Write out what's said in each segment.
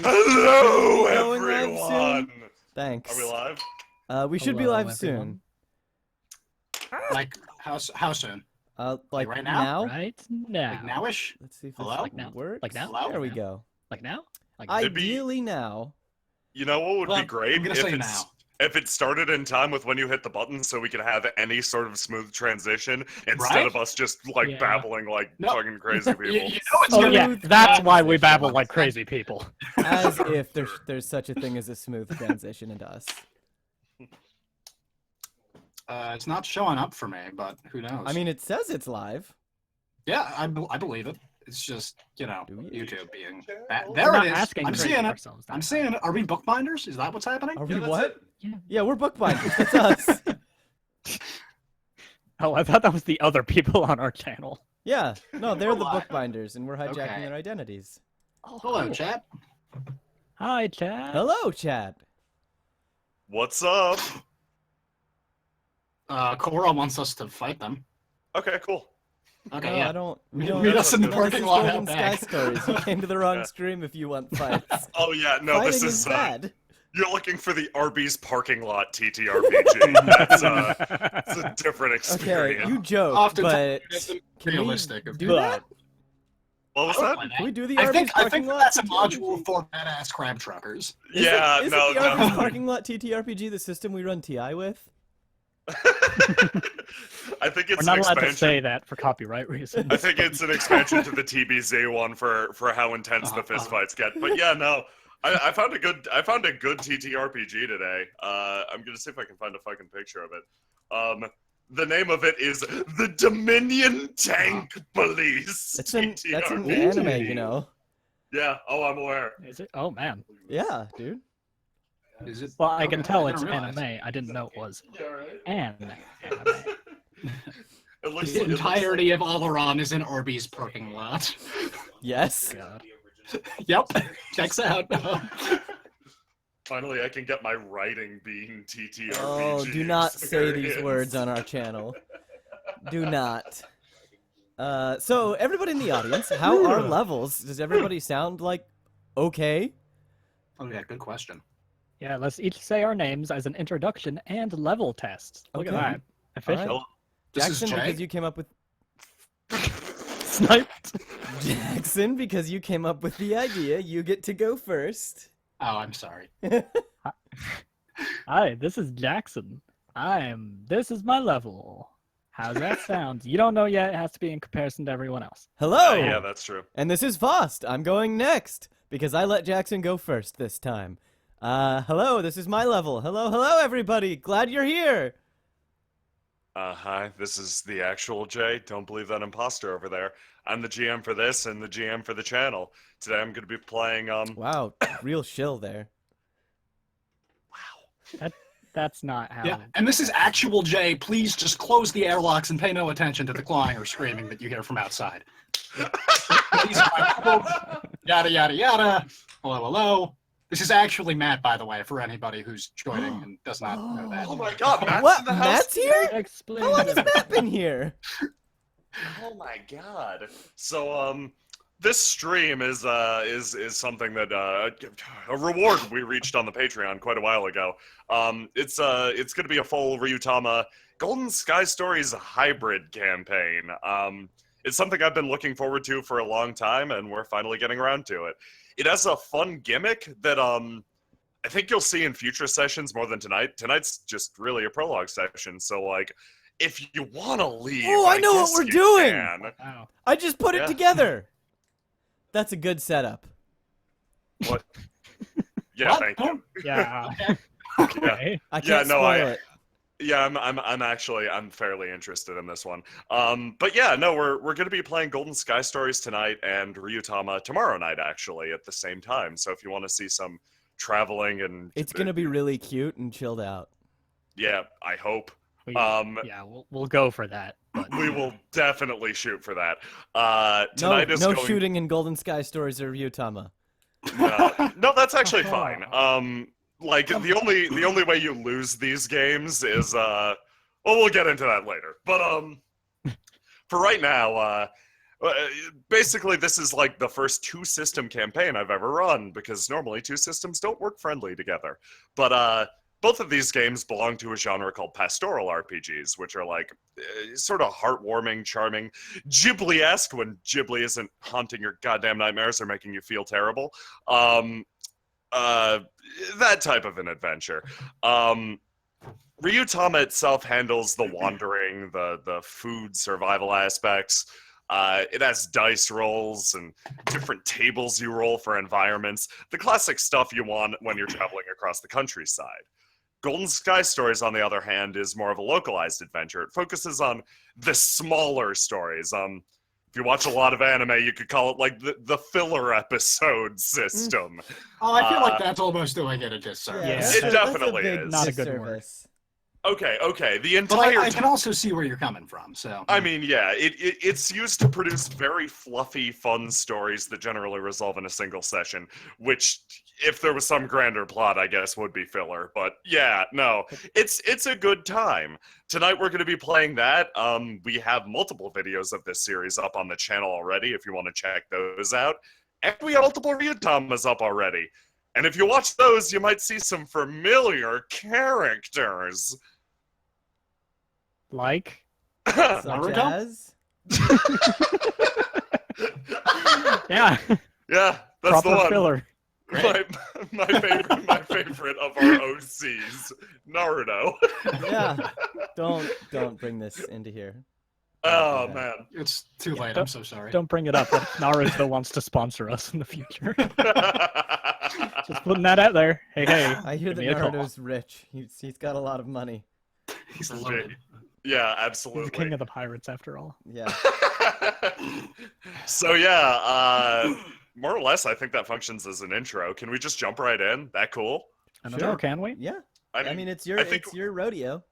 Hello, going live everyone. soon? Thanks. Are we live? We should be Hello, live everyone. soon. Like how soon? Like right now? Right now. Like nowish? Let's see if Hello? this Like now? works. Like now? Hello? There we go. Like now? Like It'd be- Ideally now. You know what would Well, be great I'm gonna say now. if it started in time with when you hit the button, so we could have any sort of smooth transition instead Right? of us just like Yeah. babbling like No. fucking crazy people. You know it's Oh gonna yeah, Smooth that's why we transition. babble like crazy people. As if there's such a thing as a smooth transition into us. It's not showing up for me, but who knows? I mean, it says it's live. yeah, I believe it. It's just, you know, Do you? YouTube being We're there. not It is. asking I'm crazy seeing it. ourselves that I'm time. seeing it. Are we bookbinders? Is that what's happening? Are we that's what? it. Yeah, we're bookbinders. That's us. Oh, I thought that was the other people on our channel. Yeah. No, they're the We're live. bookbinders, and we're hijacking Okay. their identities. Oh, Hello, chat. Hi, chat. Hello, Chad. What's up? Cora wants us to fight them. Okay, cool. Okay, No, yeah. I don't. We Meet don't. us in the This parking is lot Golden out Sky back. Stories. You came to the wrong Yeah. stream if you want fights. Oh yeah, no, Fighting this is is bad. you're looking for the Arby's parking lot TTRPG. That's it's a different Okay, experience. you joke, Oftentimes but it isn't can realistic. we do But- that? What was I would that? play Can we do the I Arby's think parking lot that's a TTRPG? module for badass crab truckers. Yeah, Isn't no, the Arby's no. parking lot TTRPG the system we run TI with? I think We're it's not an allowed to expansion. say that for copyright reasons. I think it's an expansion to the TBZ one for how intense the fistfights get. But yeah, no, I found a good TTRPG today. I'm gonna see if I can find a fucking picture of it. The name of it is the Dominion Tank Police. That's an TTRPG. anime, you know. Yeah. Oh, I'm aware. Is it? Oh man. Yeah, dude. Is it? Well, I can tell I it's didn't realize. anime. I didn't know it was anime. It looks The entirety of Oleron is in Arby's parking lot. Yes. God. Yep, checks out. Finally, I can get my writing being TTRPG. Oh, do not say these experience. words on our channel. Do not. So everybody in the audience, how are levels? Does everybody sound like okay? Oh yeah, good question. Yeah, let's each say our names as an introduction and level test. Look Okay. at that. Official. Alright. This is Jackson, Jay. because you came up with Sniped. Jackson, because you came up with the idea, you get to go first. Oh, I'm sorry. Hi, this is Jackson. This is my level. How's that sound? You don't know yet. It has to be in comparison to everyone else. Hello. Yeah, that's true. And this is Faust. I'm going next because I let Jackson go first this time. Hello, this is my level. Hello, everybody. Glad you're here. Hi, this is the actual Jay. Don't believe that imposter over there. I'm the GM for this and the GM for the channel. Today I'm going to be playing, Wow, real shill there. That's not how. Yeah, and this is actual Jay. Please just close the airlocks and pay no attention to the clawing or screaming that you hear from outside. These are my quotes. Yada yada yada. Hello. This is actually Matt, by the way, for anybody who's joining and does not know that. Oh my god, Matt's What? in the house Matt's here? Explain. How long has Matt been here? Oh my god. So, this stream is something that, a reward we reached on the Patreon quite a while ago. It's gonna be a full Ryutama Golden Sky Stories hybrid campaign. It's something I've been looking forward to for a long time, and we're finally getting around to it. It has a fun gimmick that, I think you'll see in future sessions more than tonight. Tonight's just really a prologue session, so, like, if you want to leave, Oh, I know what guess we're you doing! can. Wow. I just put it Yeah. together. That's a good setup. What? Yeah, What? thank you. Yeah. Yeah. Okay. I Yeah, can't no, spoil it. Yeah, I'm fairly interested in this one. But yeah, no, we're gonna be playing Golden Sky Stories tonight and Ryutama tomorrow night, actually, at the same time. So if you want to see some traveling and It's gonna be really cute and chilled out. yeah, I hope. Yeah, we'll go for that. But We will definitely shoot for that. No, Tonight is no going... shooting in Golden Sky Stories or Ryutama. No, that's actually fine. Like the only way you lose these games is well, we'll get into that later. But for right now, Basically, this is like the first two-system campaign I've ever run, because normally two systems don't work friendly together. But both of these games belong to a genre called pastoral RPGs, which are like sort of heartwarming, charming, Ghibli-esque when Ghibli isn't haunting your goddamn nightmares or making you feel terrible. That type of an adventure. Ryutama itself handles the wandering, the food survival aspects. It has dice rolls and different tables you roll for environments. The classic stuff you want when you're traveling across the countryside. Golden Sky Stories, on the other hand, is more of a localized adventure. It focuses on the smaller stories. If you watch a lot of anime, you could call it like the filler episode system. Oh, I feel like that's almost doing it a disservice. Yeah. It definitely is. Not a good word. Okay. The But entire I can also see where you're coming from. So I mean, yeah, it's used to produce very fluffy, fun stories that generally resolve in a single session, which, if there was some grander plot, I guess would be filler. But yeah, no, it's a good time. Tonight we're going to be playing that. We have multiple videos of this series up on the channel already if you want to check those out. And we have multiple Ryutamas up already. And if you watch those, you might see some familiar characters. Like? Such Naruto? as? Yeah. Yeah, that's Proper the one. filler. My favorite of our OCs, Naruto. Yeah. Don't bring this into here. Oh man. it's too Yeah, late. I'm so sorry. Don't bring it up. If Naruto wants to sponsor us in the future. Just putting that out there. Hey. I hear give that me a call. Naruto's rich. He's got a lot of money. He's loaded. Yeah, He's absolutely. the king of the pirates, after all. Yeah. So yeah, more or less, I think that functions as an intro. Can we just jump right in? That cool? I don't Sure. know, can we? Yeah. I I mean, mean, it's I think- your rodeo.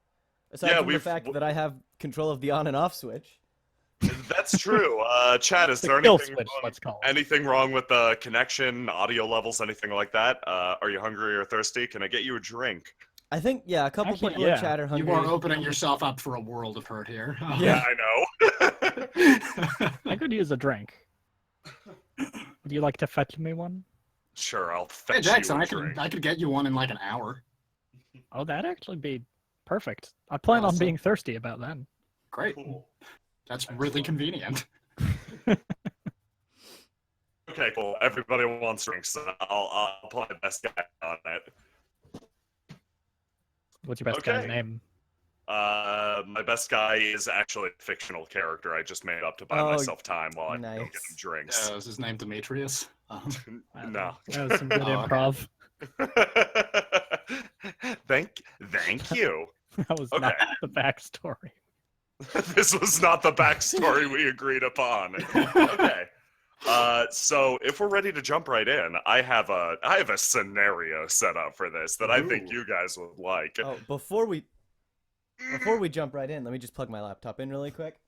Aside Yeah, from the we've- fact that I have control of the on and off switch. that's true. Chad, is The there kill anything switch, let's call it. anything wrong with the connection, audio levels, anything like that? Are you hungry or thirsty? Can I get you a drink? I think, yeah, a couple Actually, people yeah. in chat are You hungry. are opening yourself up for a world of hurt here. Yeah. I know. I could use a drink. Would you like to fetch me one? Sure, I'll fetch Hey Jackson, you a I drink. could get you one in like an hour. Oh, that'd actually be perfect. I plan on Awesome. being thirsty about then. Great. Cool. That's really convenient. Okay, cool. Everybody wants drinks, so I'll play best guy on it. What's your best guy's Okay. name? My best guy is actually a fictional character I just made up to buy Oh, myself time while I go get him nice. drinks. Is his name Demetrius? I don't No. know. That was some good Oh, okay. improv. Thank you. That was Okay. not the backstory. This was not the backstory we agreed upon. Okay. So if we're ready to jump right in, I have a scenario set up for this that I think Ooh. you guys would like. Oh, before we jump right in, let me just plug my laptop in really quick.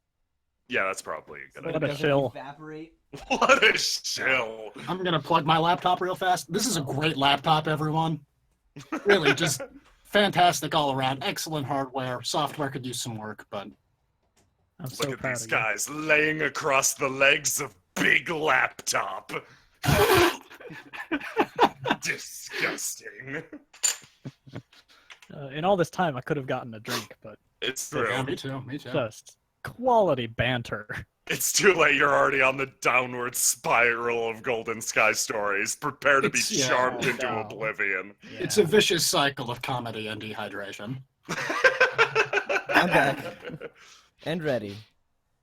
Yeah, that's probably a good What idea. a Doesn't shill. Evaporate. What a shill. I'm gonna plug my laptop real fast. This is a great laptop, everyone. Really, just fantastic all around. Excellent hardware. Software could use some work, but I'm so Look at proud these of you. guys laying across the legs of big laptop. Disgusting. In all this time, I could have gotten a drink, but It's yeah, true. me too. Me too. just quality banter. It's too late. You're already on the downward spiral of Golden Sky Stories. Prepare to be It's- yeah, charmed oh, into no. oblivion. It's a vicious cycle of comedy and dehydration. I'm back. And ready.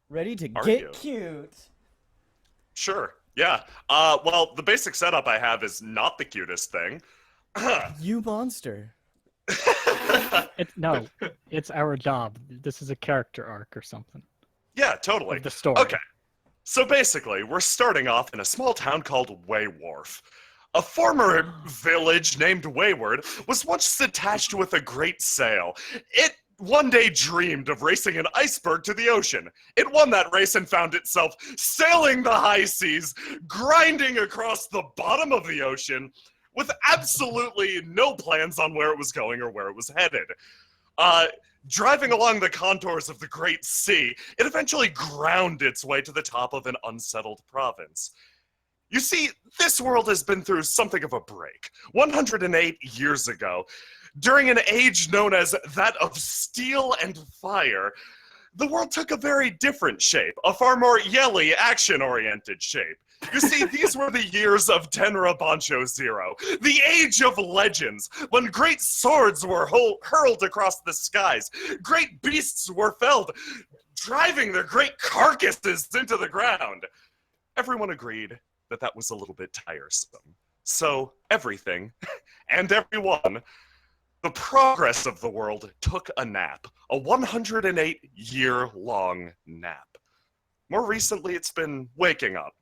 Ready to Are get you? cute. Sure. Yeah. Well, the basic setup I have is not the cutest thing. You monster. No, it's our job. This is a character arc or something Yeah, totally. of the story. Okay. So basically, we're starting off in a small town called Waywarf. A former village named Wayward was once attached with a great sail. It one day dreamed of racing an iceberg to the ocean. It won that race and found itself sailing the high seas, grinding across the bottom of the ocean, with absolutely no plans on where it was going or where it was headed. Driving along the contours of the Great Sea, it eventually ground its way to the top of an unsettled province. You see, this world has been through something of a break. 108 years ago, during an age known as that of steel and fire, the world took a very different shape, a far more yelly, action-oriented shape. You see, these were the years of Tenra Bancho Zero, the age of legends, when great swords were hurled across the skies, great beasts were felled, driving their great carcasses into the ground. Everyone agreed that that was a little bit tiresome. So everything, and everyone, the progress of the world took a nap, a 108-year-long nap. More recently, it's been waking up.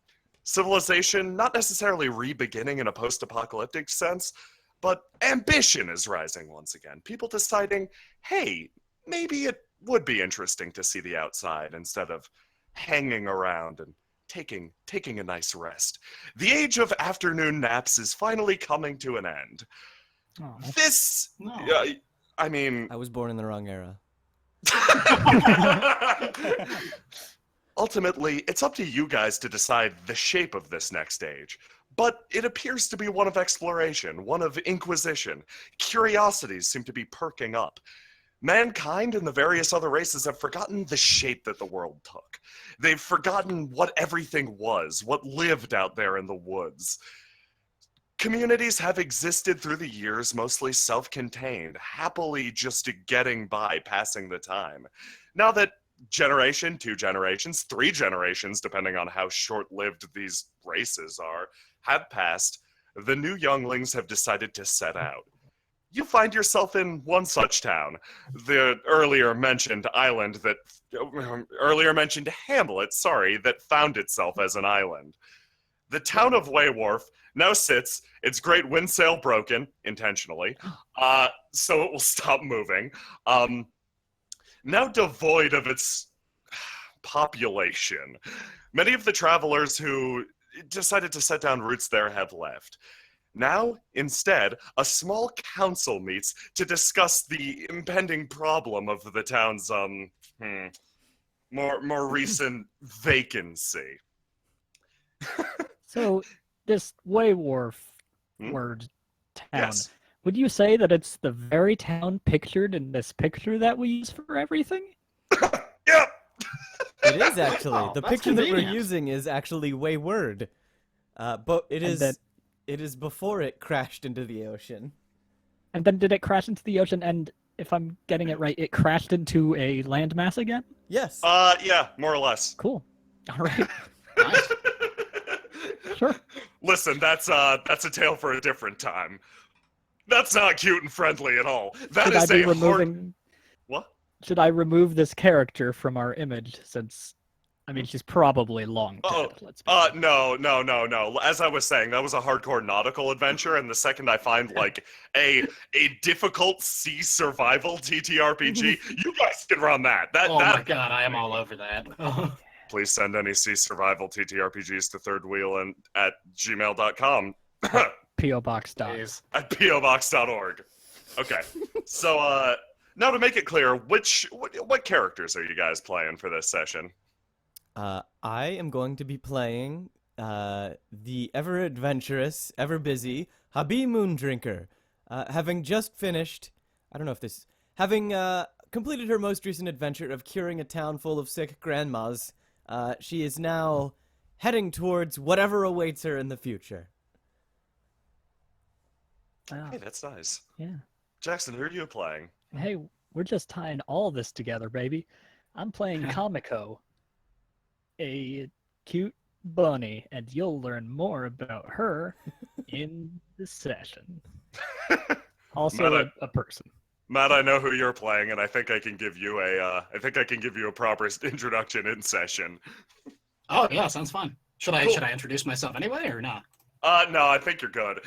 Civilization not necessarily re-beginning in a post-apocalyptic sense, but ambition is rising once again. People deciding, hey, maybe it would be interesting to see the outside instead of hanging around and taking a nice rest. The age of afternoon naps is finally coming to an end. Oh. This, No. I mean... I was born in the wrong era. Ultimately, it's up to you guys to decide the shape of this next age. But it appears to be one of exploration, one of inquisition. Curiosities seem to be perking up. Mankind and the various other races have forgotten the shape that the world took. They've forgotten what everything was, what lived out there in the woods. Communities have existed through the years, mostly self-contained, happily just getting by, passing the time. Now that generation, 2 generations, 3 generations, depending on how short-lived these races are, have passed, the new younglings have decided to set out. You find yourself in one such town, the earlier mentioned hamlet, that found itself as an island. The town of Waywarf now sits, its great windsail broken, intentionally, so it will stop moving, now devoid of its population. Many of the travelers who decided to set down roots there have left. Now, instead, a small council meets to discuss the impending problem of the town's, more recent vacancy. So, this Waywarf Hmm? word town, Yes. would you say that it's the very town pictured in this picture that we use for everything? Yep! It is actually. Oh, The that's picture that we're convenient. using is actually wayward. But it And is that- it is before it crashed into the ocean. And then did it crash into the ocean? And if I'm getting it right, it crashed into a landmass again? Yes. Yeah, more or less. Cool. All right. Nice. Sure. Listen, that's a tale for a different time. That's not cute and friendly at all. That Should I is be a hard... removing? What? Should I remove this character from our image since, I mean, she's probably long dead. Oh, Let's be no. As I was saying, that was a hardcore nautical adventure, and the second I find, like, a difficult sea survival TTRPG, you guys can run that. Oh my god, I am all over that. Please send any sea survival TTRPGs to thirdwheel at gmail.com. PO Box dot. Please. At pobox.org. Okay. So, now to make it clear, what characters are you guys playing for this session? I am going to be playing the ever adventurous, ever busy Habi Moondrinker. Having just finished, I don't know if this, having completed her most recent adventure of curing a town full of sick grandmas, she is now heading towards whatever awaits her in the future. Hey, that's nice. Yeah. Jackson, who are you playing? Hey, we're just tying all this together, baby. I'm playing Kamiko, a cute bunny, and you'll learn more about her in the session. Also, Matt, a person. Matt, I know who you're playing, and I think I can give you a proper introduction in session. Oh yeah, sounds fun. Should I Cool. introduce myself anyway or not? No, I think you're good.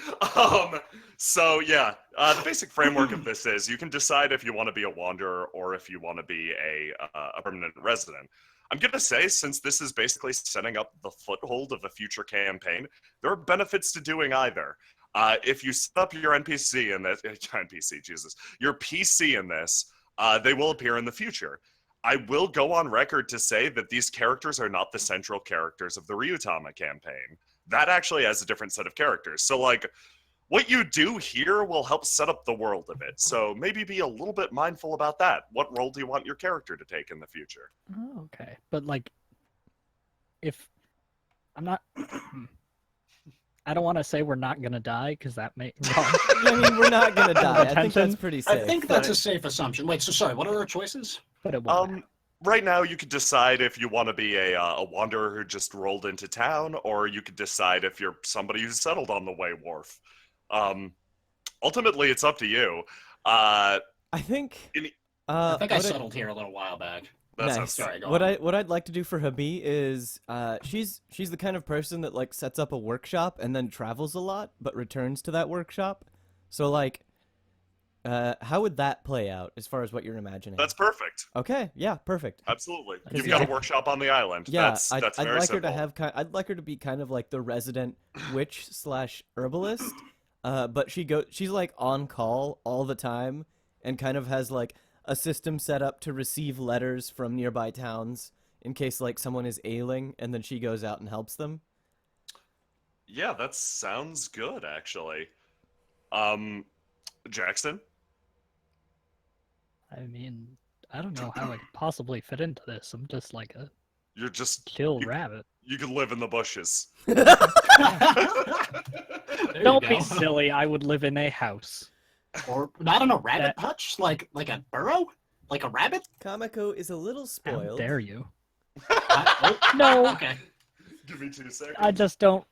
So yeah, the basic framework of this is you can decide if you want to be a wanderer or if you want to be a permanent resident. I'm gonna say, since this is basically setting up the foothold of a future campaign, there are benefits to doing either. If you set up your your PC in this, They will appear in the future. I will go on record to say that these characters are not the central characters of the Ryutama campaign. That actually has a different set of characters. So, like, what you do here will help set up the world a bit. So maybe be a little bit mindful about that. What role do you want your character to take in the future? Oh, okay. But, like, if I'm not... I don't want to say we're not going to die, because that may... I mean, we're not going to die. I think that's pretty safe. I think that's a safe assumption. Wait, so sorry, what are our choices? But it won't. Right now, you could decide if you want to be a wanderer who just rolled into town, or you could decide if you're somebody who's settled on the Way Wharf. Ultimately, it's up to you. I think I settled here a little while back. Nice. Sorry, go what on. what I'd like to do for Habi is she's the kind of person that like sets up a workshop and then travels a lot but returns to that workshop. So like how would that play out as far as what you're imagining? That's perfect. Okay, yeah, perfect. Absolutely. Because You've got a workshop on the island. Yeah, That's I'd very like simple. her to have I'd like her to be kind of like the resident witch / herbalist. But she's like on call all the time and kind of has like a system set up to receive letters from nearby towns in case like someone is ailing, and then she goes out and helps them. Yeah, that sounds good, actually. Jackson? I mean, I don't know how I could possibly fit into this. I'm just like a You're just... chill rabbit. You can live in the bushes. There you Don't go. be silly. I would live in a house. Or not in a rabbit hutch, like a burrow, like a rabbit. Kamiko is a little How spoiled. dare you? Oh, No, okay. Give me 2 seconds. I just don't...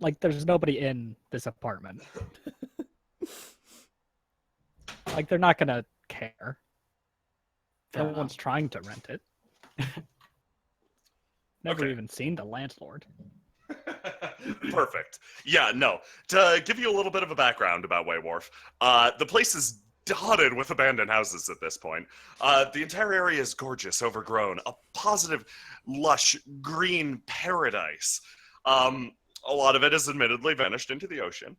Like, there's nobody in this apartment. Like, they're not gonna care. Fair No enough. one's trying to rent it. Never Okay. even seen the landlord. Perfect. Yeah, no. To give you a little bit of a background about Way Wharf, the place is dotted with abandoned houses at this point. The entire area is gorgeous, overgrown, a positive, lush, green paradise. A lot of it has admittedly vanished into the ocean.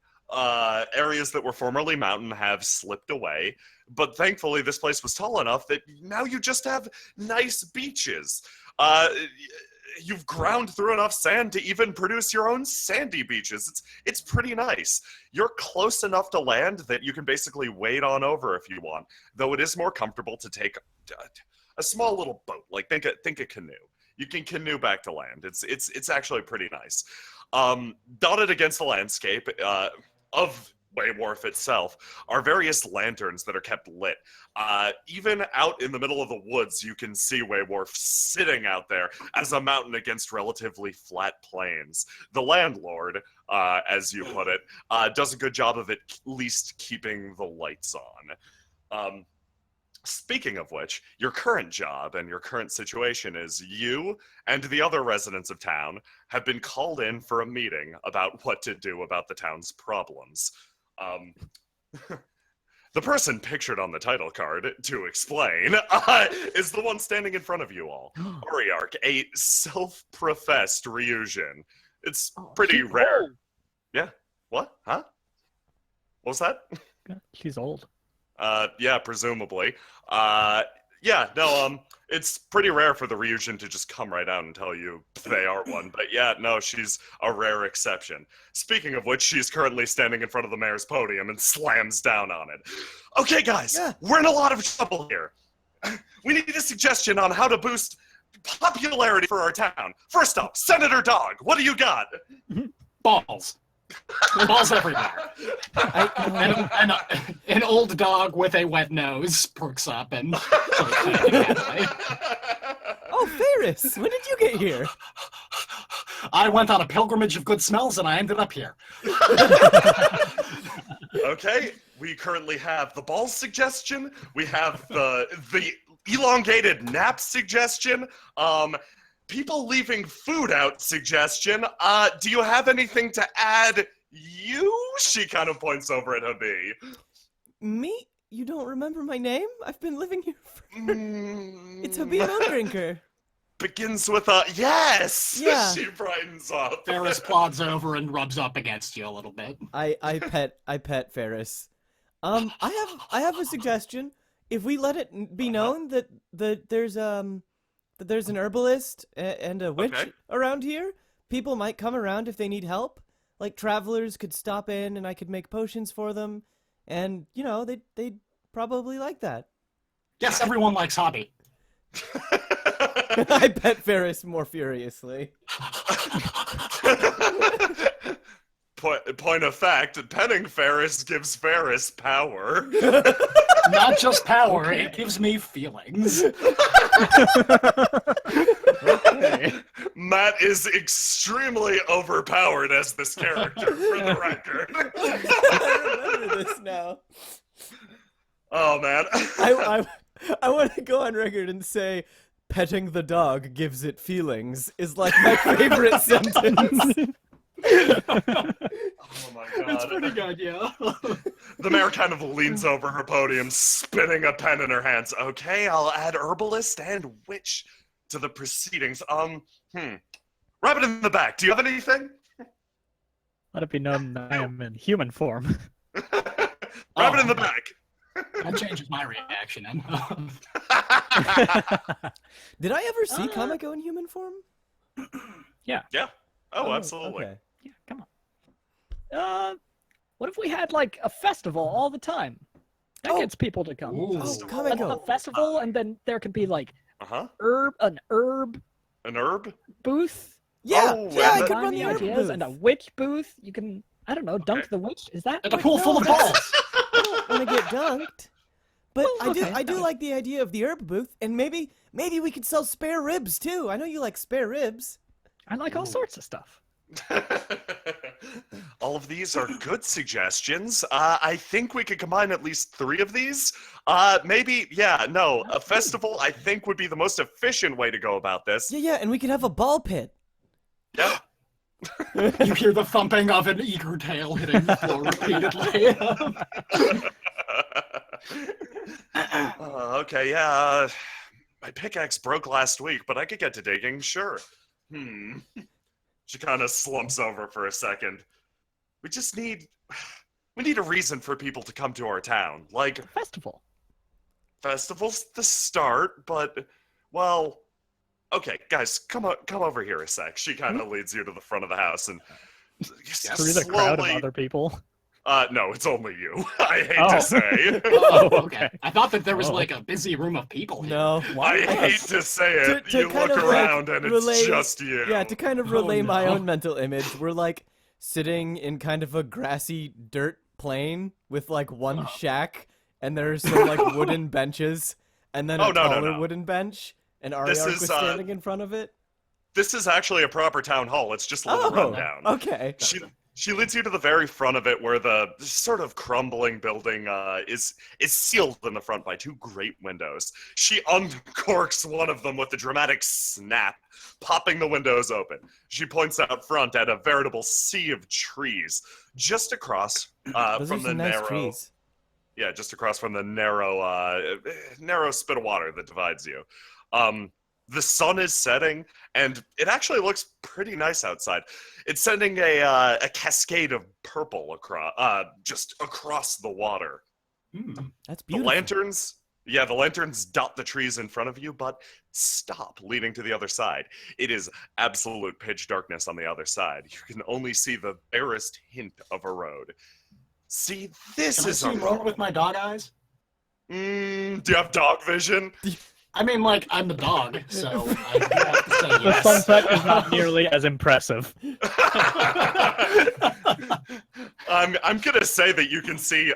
Areas that were formerly mountain have slipped away, but thankfully this place was tall enough that now you just have nice beaches. You've ground through enough sand to even produce your own sandy beaches. It's pretty nice. You're close enough to land that you can basically wade on over if you want, though it is more comfortable to take a small little boat. Like think a canoe. You can canoe back to land. It's actually pretty nice. Dotted against the landscape of Way Wharf itself are various lanterns that are kept lit. Even out in the middle of the woods, you can see Way Wharf sitting out there as a mountain against relatively flat plains. The landlord, as you put it, does a good job of at least keeping the lights on. Speaking of which, your current job and your current situation is you and the other residents of town have been called in for a meeting about what to do about the town's problems. The person pictured on the title card, to explain, is the one standing in front of you all. Oriarch, a self-professed Ryujin. It's pretty rare. old. Yeah. What? Huh? What was that? She's old. Yeah, presumably. It's pretty rare for the Ryujin to just come right out and tell you they are one. But yeah, no, she's a rare exception. Speaking of which, she's currently standing in front of the mayor's podium and slams down on it. Okay, guys, we're in a lot of trouble here. We need a suggestion on how to boost popularity for our town. First up, Senator Dog, what do you got? Balls. Balls everywhere. And an old dog with a wet nose perks up and... Oh, Ferris, when did you get here? I went on a pilgrimage of good smells and I ended up here. Okay, we currently have the balls suggestion. We have the elongated nap suggestion. People leaving food out suggestion. Do you have anything to add? She kind of points over at Habi. Me? You don't remember my name? I've been living here for... It's Habi Moondrinker. Begins with a yes. Yeah. She brightens up. Ferris plods over and rubs up against you a little bit. I pet Ferris. I have a suggestion. if we let it be known that there's an herbalist and a witch Okay. around here, people might come around if they need help. Like travelers could stop in, and I could make potions for them, and they'd probably like that. Yes, everyone likes Habi. I bet Ferris more furiously. Point of fact, petting Ferris gives Ferris power. Not just power, it gives me feelings. Okay. Matt is extremely overpowered as this character, for the record. I remember this now. Oh, man. I want to go on record and say petting the dog gives it feelings is like my favorite sentence. Oh my god. It's pretty good, yeah. The mayor kind of leans over her podium, spinning a pen in her hands. Okay, I'll add herbalist and witch to the proceedings. Rabbit in the back, do you have anything? Let it be known that I am in human form. Rabbit in the back. That changes my reaction. Did I ever see Kamiko in human form? Yeah. Oh, absolutely. Okay. Yeah, come on. What if we had like a festival all the time? That Oh. gets people to come. Ooh. Oh, A Kamiko. festival, and then there could be like Uh-huh. an herb An herb? booth. Yeah, Oh, yeah, I and could Find run the the herb ideas, booth. and a witch booth. You can, I don't know, dunk Okay. the witch. Is that And a like- pool full of balls. I don't want to get dunked. But Well, okay. I do like the idea of the herb booth, and maybe we could sell spare ribs too. I know you like spare ribs. I like all sorts of stuff. All of these are good suggestions. I think we could combine at least 3 of these. A festival I think would be the most efficient way to go about this. Yeah, and we could have a ball pit. Yep. You hear the thumping of an eager tail hitting the floor repeatedly. Okay, yeah. My pickaxe broke last week, but I could get to digging, sure. She kind of slumps over for a second. We need a reason for people to come to our town. Like, Festival. festival's the start, but, well, okay, guys, come over here a sec. She kind of leads you to the front of the house and Through the crowd of other people. No, it's only you. I hate Oh. to say. Oh, Okay. I thought that there was Oh. like a busy room of people here. No. I hate to say it. To You kind look of, like, around and relay- it's just you. Yeah, to kind of Oh, relay my no. own mental image, we're like sitting in kind of a grassy dirt plain with like one shack, and there's some like wooden benches, and then Oh, a no, no, taller no. wooden bench, and This Ariark is, was standing in front of it. This is actually a proper town hall. It's just a little rundown. Okay. She leads you to the very front of it, where the sort of crumbling building is sealed in the front by 2 great windows. She uncorks one of them with a dramatic snap, popping the windows open. She points out front at a veritable sea of trees, just across Those from are the some nice narrow. trees. Yeah, just across from the narrow spit of water that divides you. The sun is setting, and it actually looks pretty nice outside. It's sending a cascade of purple just across the water. That's The beautiful. lanterns dot the trees in front of you, but stop, leading to the other side. It is absolute pitch darkness on the other side. You can only see the barest hint of a road. See, this Can I is see a more road. with my dog eyes? Do you have dog vision? I mean, like, I'm the dog, so I do have to say The yes. sunset is not nearly as impressive. I'm gonna say that you can see,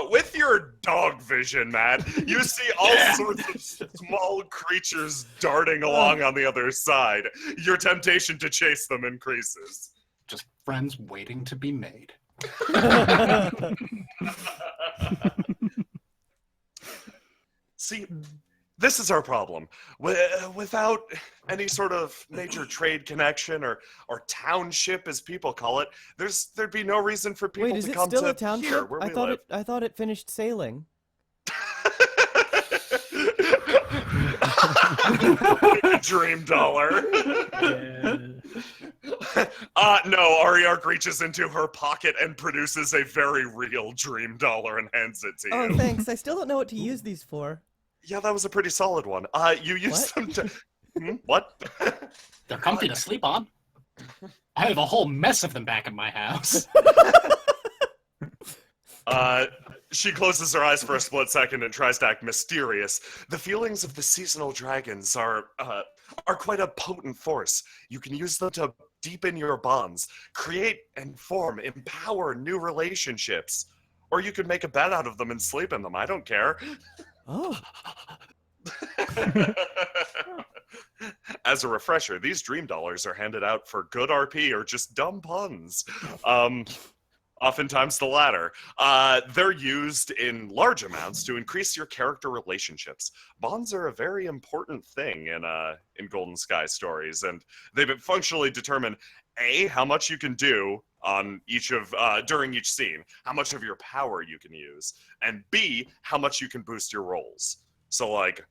with your dog vision, Matt, you see all sorts of small creatures darting along on the other side. Your temptation to chase them increases. Just friends waiting to be made. See, this is our problem. Without any sort of major trade connection or township, as people call it, there'd be no reason for people Wait, is to it come still to a township? here where I we thought live. I thought it finished sailing. Dream dollar. Yeah. No, Ariark reaches into her pocket and produces a very real dream dollar and hands it to Oh, you. thanks. I still don't know what to use these for. Yeah, that was a pretty solid one. You use What? them to... What? They're comfy to sleep on. I have a whole mess of them back in my house. She closes her eyes for a split second and tries to act mysterious. The feelings of the seasonal dragons are quite a potent force. You can use them to deepen your bonds, create and form, empower new relationships. Or you could make a bed out of them and sleep in them. I don't care. Oh, As a refresher, these dream dollars are handed out for good RP or just dumb puns. Oftentimes the latter. They're used in large amounts to increase your character relationships. Bonds are a very important thing in Golden Sky stories, and they functionally determine A, how much you can do on each of during each scene, how much of your power you can use, and B, how much you can boost your rolls. So like,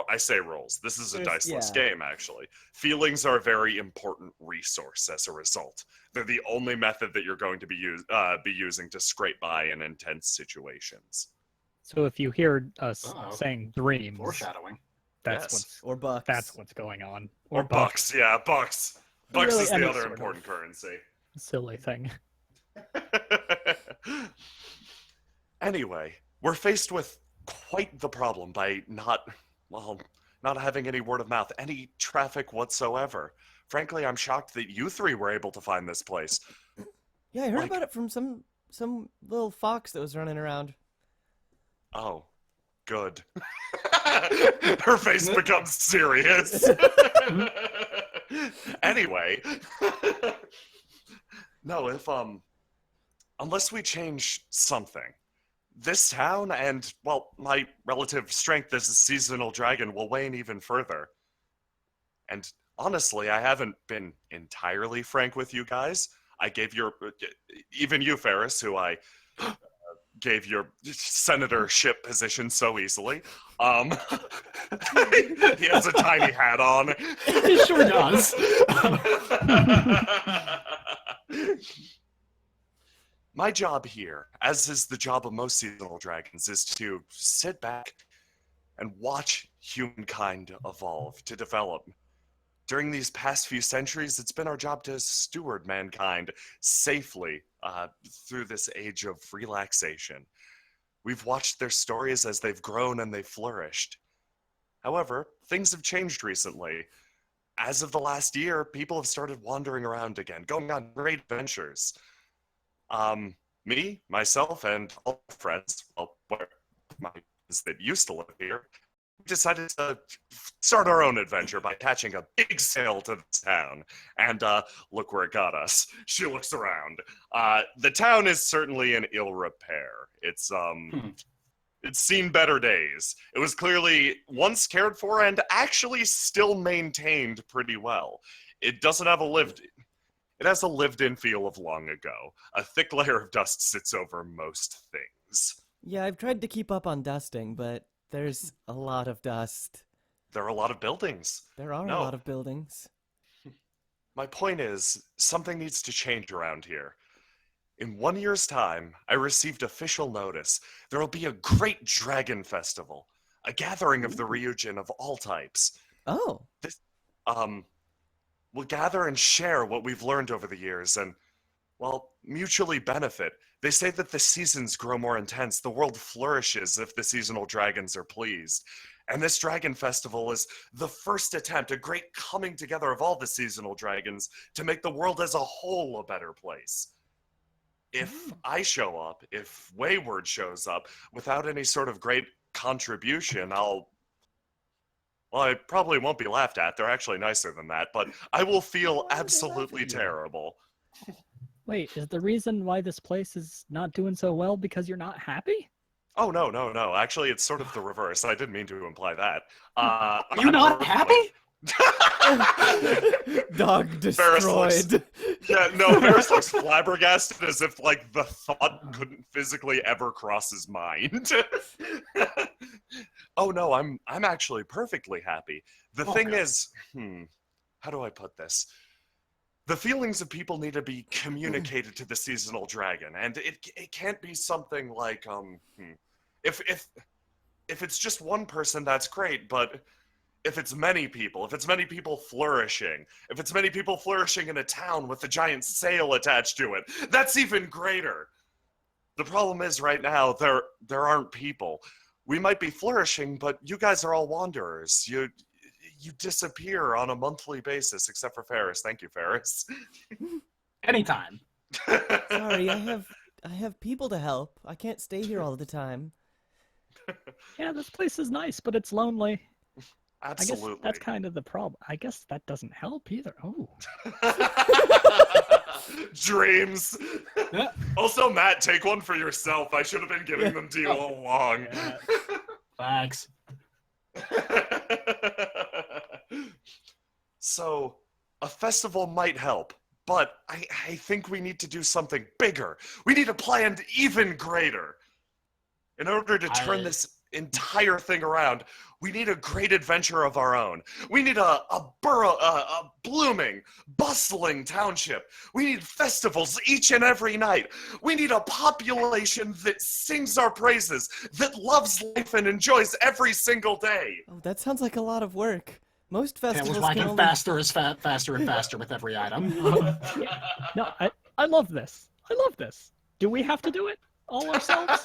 I say rolls. This is a diceless game, actually. Feelings are a very important resource as a result. They're the only method that you're going to be using to scrape by in intense situations. So if you hear us saying dreams, Foreshadowing. that's or bucks. that's what's going on. Or bucks, yeah, bucks. Bucks Really, is any the other sort important of currency. silly thing. Anyway, we're faced with quite the problem by not having any word of mouth, any traffic whatsoever. Frankly, I'm shocked that you three were able to find this place. Yeah, I heard Like- about it from some little fox that was running around. Oh, good. Her face becomes serious. Anyway, no, unless we change something, this town and, well, my relative strength as a seasonal dragon will wane even further. And honestly, I haven't been entirely frank with you guys. I gave even you, Ferris, who I gave your senatorship position so easily. He has a tiny hat on. He sure does. My job here, as is the job of most seasonal dragons, is to sit back and watch humankind evolve, to develop. During these past few centuries, it's been our job to steward mankind safely through this age of relaxation. We've watched their stories as they've grown and they've flourished. However, things have changed recently. As of the last year, people have started wandering around again, going on great adventures. Me, myself, and all my friends, well, my friends that used to live here, decided to start our own adventure by attaching a big sail to the town. And look where it got us. She looks around. The town is certainly in ill repair. It's seen better days. It was clearly once cared for and actually still maintained pretty well. It doesn't have it has a lived-in feel of long ago. A thick layer of dust sits over most things. Yeah, I've tried to keep up on dusting, but there's a lot of dust. There are a lot of buildings. There are a No. lot of buildings. My point is, something needs to change around here. In 1 year's time, I received official notice. There will be a great dragon festival, a gathering of the Ryujin of all types. Oh, We'll gather and share what we've learned over the years and, well, mutually benefit. They say that the seasons grow more intense, the world flourishes if the seasonal dragons are pleased. And this dragon festival is the first attempt, a great coming together of all the seasonal dragons to make the world as a whole a better place. If I show up, if Wayward shows up, without any sort of great contribution, well, I probably won't be laughed at. They're actually nicer than that, but I will feel absolutely terrible. Wait, is the reason why this place is not doing so well because you're not happy? Oh, no. Actually, it's sort of the reverse. I didn't mean to imply that. Are you not happy? dog Ferris looks- destroyed. Yeah, no, Ferris looks flabbergasted as if, like, the thought couldn't physically ever cross his mind. Oh, no, I'm actually perfectly happy. The Oh, thing good. is, how do I put this? The feelings of people need to be communicated to the seasonal dragon, and it can't be something like if it's just one person, that's great, but if it's many people flourishing, if it's many people flourishing in a town with a giant sail attached to it, that's even greater. The problem is right now there aren't people. We might be flourishing, but you guys are all wanderers. You disappear on a monthly basis, except for Ferris. Thank you, Ferris. Anytime. Sorry, I have people to help. I can't stay here all the time. Yeah, this place is nice, but it's lonely. Absolutely. I guess that's kind of the problem. I guess that doesn't help either. Oh. Dreams. Also, Matt, take one for yourself. I should have been giving them to you all along. Yeah. Thanks. So, a festival might help, but I think we need to do something bigger. We need a plan even greater. In order to turn this entire thing around, we need a great adventure of our own. We need a blooming, bustling township. We need festivals each and every night. We need a population that sings our praises, that loves life and enjoys every single day. Oh, that sounds like a lot of work. Most festivals Tails can wagging only... faster and faster with every item. No, I love this. I love this. Do we have to do it all ourselves?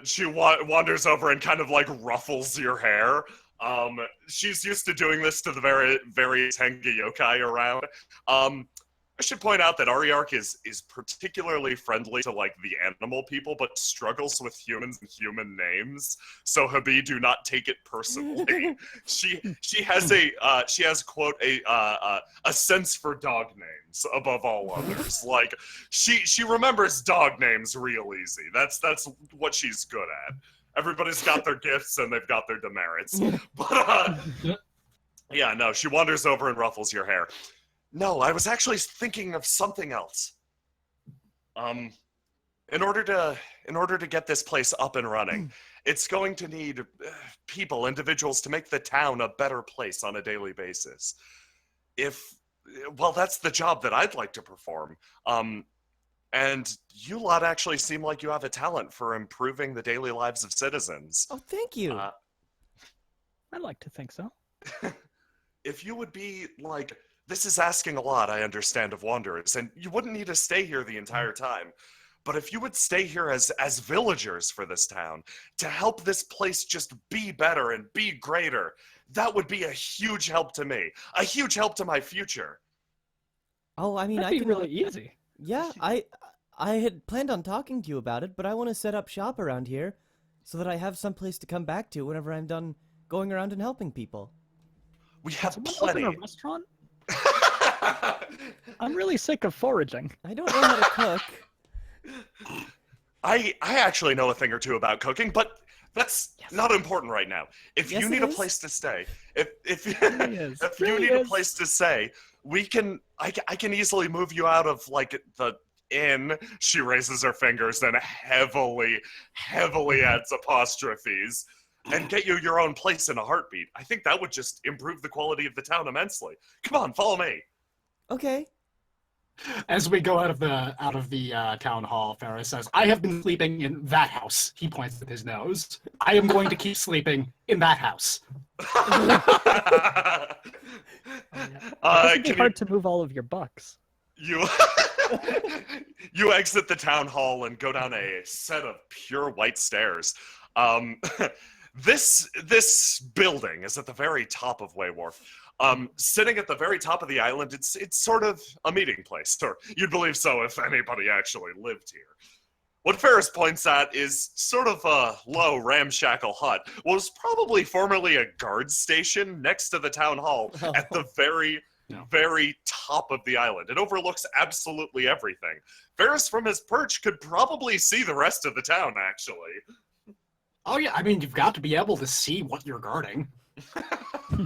She wanders over and kind of like ruffles your hair. She's used to doing this to the very Tenga yokai around. I should point out that Ariark is particularly friendly to like the animal people, but struggles with humans and human names. So Habi, do not take it personally. she has quote a sense for dog names above all others. Like she remembers dog names real easy. That's what she's good at. Everybody's got their gifts and they've got their demerits. But yeah, no, she wanders over and ruffles your hair. No, I was actually thinking of something else. In order to get this place up and running, it's going to need individuals to make the town a better place on a daily basis. That's the job that I'd like to perform. And you lot actually seem like you have a talent for improving the daily lives of citizens. Oh, thank you. I'd like to think so. If you would be like... This is asking a lot, I understand, of wanderers, and you wouldn't need to stay here the entire time. But if you would stay here as villagers for this town, to help this place just be better and be greater, that would be a huge help to me. A huge help to my future. Oh, I mean, That'd I be can really easy. Yeah, I had planned on talking to you about it, but I want to set up shop around here so that I have some place to come back to whenever I'm done going around and helping people. We have Someone plenty. open a restaurant? I'm really sick of foraging. I don't know how to cook. I actually know a thing or two about cooking, but that's not important right now. If Yes, you it need a is. place to stay, if really is. if Really you need a is. place to stay, I can easily move you out of like the inn. She raises her fingers and heavily adds apostrophes and get you your own place in a heartbeat. I think that would just improve the quality of the town immensely. Come on, follow me. Okay. As we go out of the town hall, Ferris says, "I have been sleeping in that house." He points at his nose. "I am going to keep sleeping in that house." It'd be hard to move all of your bucks. You exit the town hall and go down a set of pure white stairs. This building is at the very top of Waywharf. Sitting at the very top of the island, it's sort of a meeting place, or you'd believe so if anybody actually lived here. What Ferris points at is sort of a low, ramshackle hut. Was probably formerly a guard station next to the town hall at the very top of the island. It overlooks absolutely everything. Ferris, from his perch, could probably see the rest of the town, actually. Oh yeah, I mean, you've got to be able to see what you're guarding.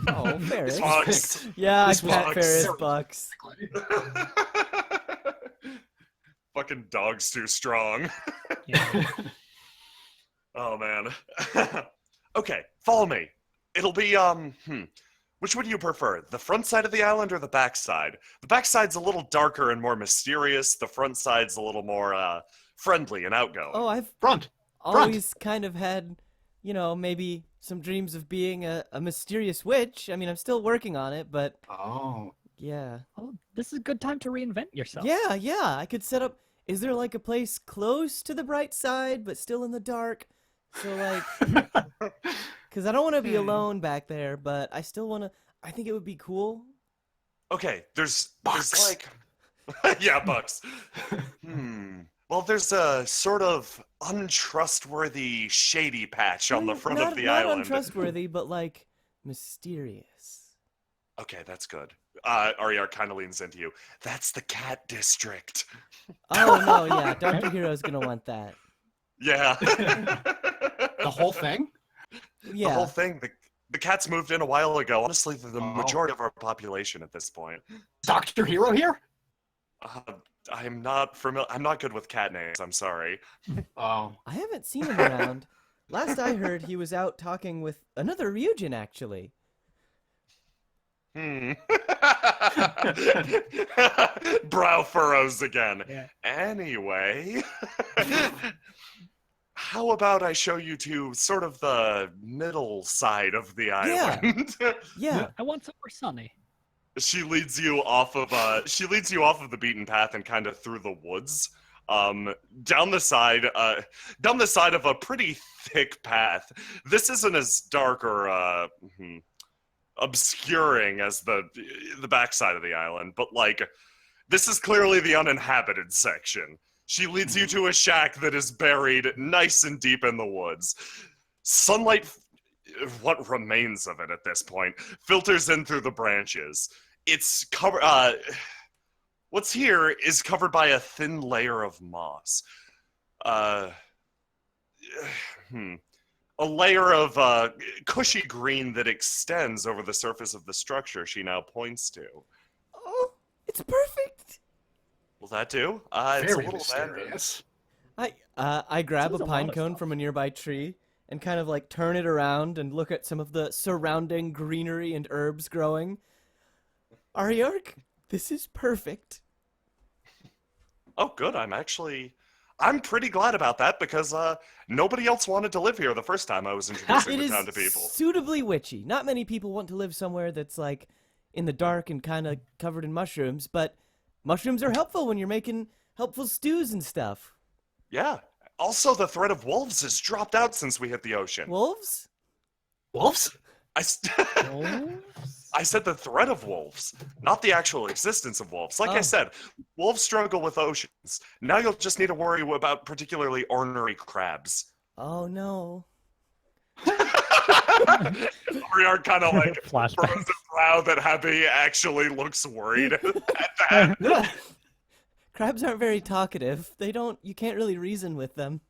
Oh, Ferris. Bucks. Yeah, This Cat Bucks. Ferris Bucks. Fucking dog's too strong. Yeah. Oh, man. Okay, follow me. It'll be, which would you prefer? The front side of the island or the back side? The back side's a little darker and more mysterious. The front side's a little more, friendly and outgoing. Oh, I've Front. always kind of had, maybe some dreams of being a mysterious witch. I mean, I'm still working on it, but Oh. yeah. Oh, this is a good time to reinvent yourself. Yeah, I could set up. Is there like a place close to the bright side, but still in the dark? So, like, because I don't want to be alone back there, but I still want to. I think it would be cool. Okay, there's Bucks. like, yeah, Bucks. Well, there's a sort of untrustworthy, shady patch on the front of the not island. untrustworthy, but like mysterious. Okay, that's good. Ariar kind of leans into you. That's the cat district. Oh no, yeah, Dr. Hero's gonna want that. Yeah. The whole thing? Yeah. The whole thing. The cats moved in a while ago. Honestly, they're the majority of our population at this point. Dr. Hero here? I'm not familiar. I'm not good with cat names. I'm sorry. Oh. I haven't seen him around. Last I heard, he was out talking with another Ryujin, actually. Brow furrows again. Yeah. Anyway, how about I show you to sort of the middle side of the island? Yeah. I want somewhere sunny. She leads you off of the beaten path and kind of through the woods. Down the side of a pretty thick path. This isn't as dark or obscuring as the backside of the island, but like this is clearly the uninhabited section. She leads you to a shack that is buried nice and deep in the woods. Sunlight, what remains of it at this point, filters in through the branches. It's covered. What's here is covered by a thin layer of moss. A layer of cushy green that extends over the surface of the structure she now points to. Oh, it's perfect. Will that do? It's a Very little abandoned. mysterious. I grab Says a a pine lot of cone stuff. from a nearby tree and kind of like turn it around and look at some of the surrounding greenery and herbs growing. Ariark, this is perfect. Oh, good. I'm pretty glad about that because nobody else wanted to live here the first time I was introducing It the is town to people. suitably witchy. Not many people want to live somewhere that's like in the dark and kind of covered in mushrooms, but mushrooms are helpful when you're making helpful stews and stuff. Yeah. Also, the threat of wolves has dropped out since we hit the ocean. Wolves? Wolves? I said the threat of wolves, not the actual existence of wolves. Like I Oh. said, wolves struggle with oceans. Now you'll just need to worry about particularly ornery crabs. Oh no. Ariar kind of like Flashbacks. froze a brow that Habi actually looks worried at that. Crabs aren't very talkative. You can't really reason with them.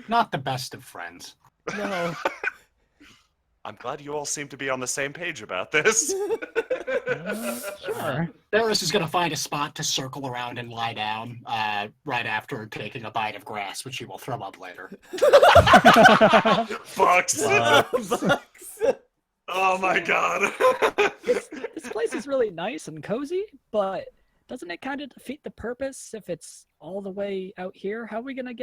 Not the best of friends. No. I'm glad you all seem to be on the same page about this. Sure. Varys is going to find a spot to circle around and lie down right after taking a bite of grass, which he will throw up later. Fucks. Bucks. Oh my god. This place is really nice and cozy, but doesn't it kind of defeat the purpose if it's all the way out here? How are we gonna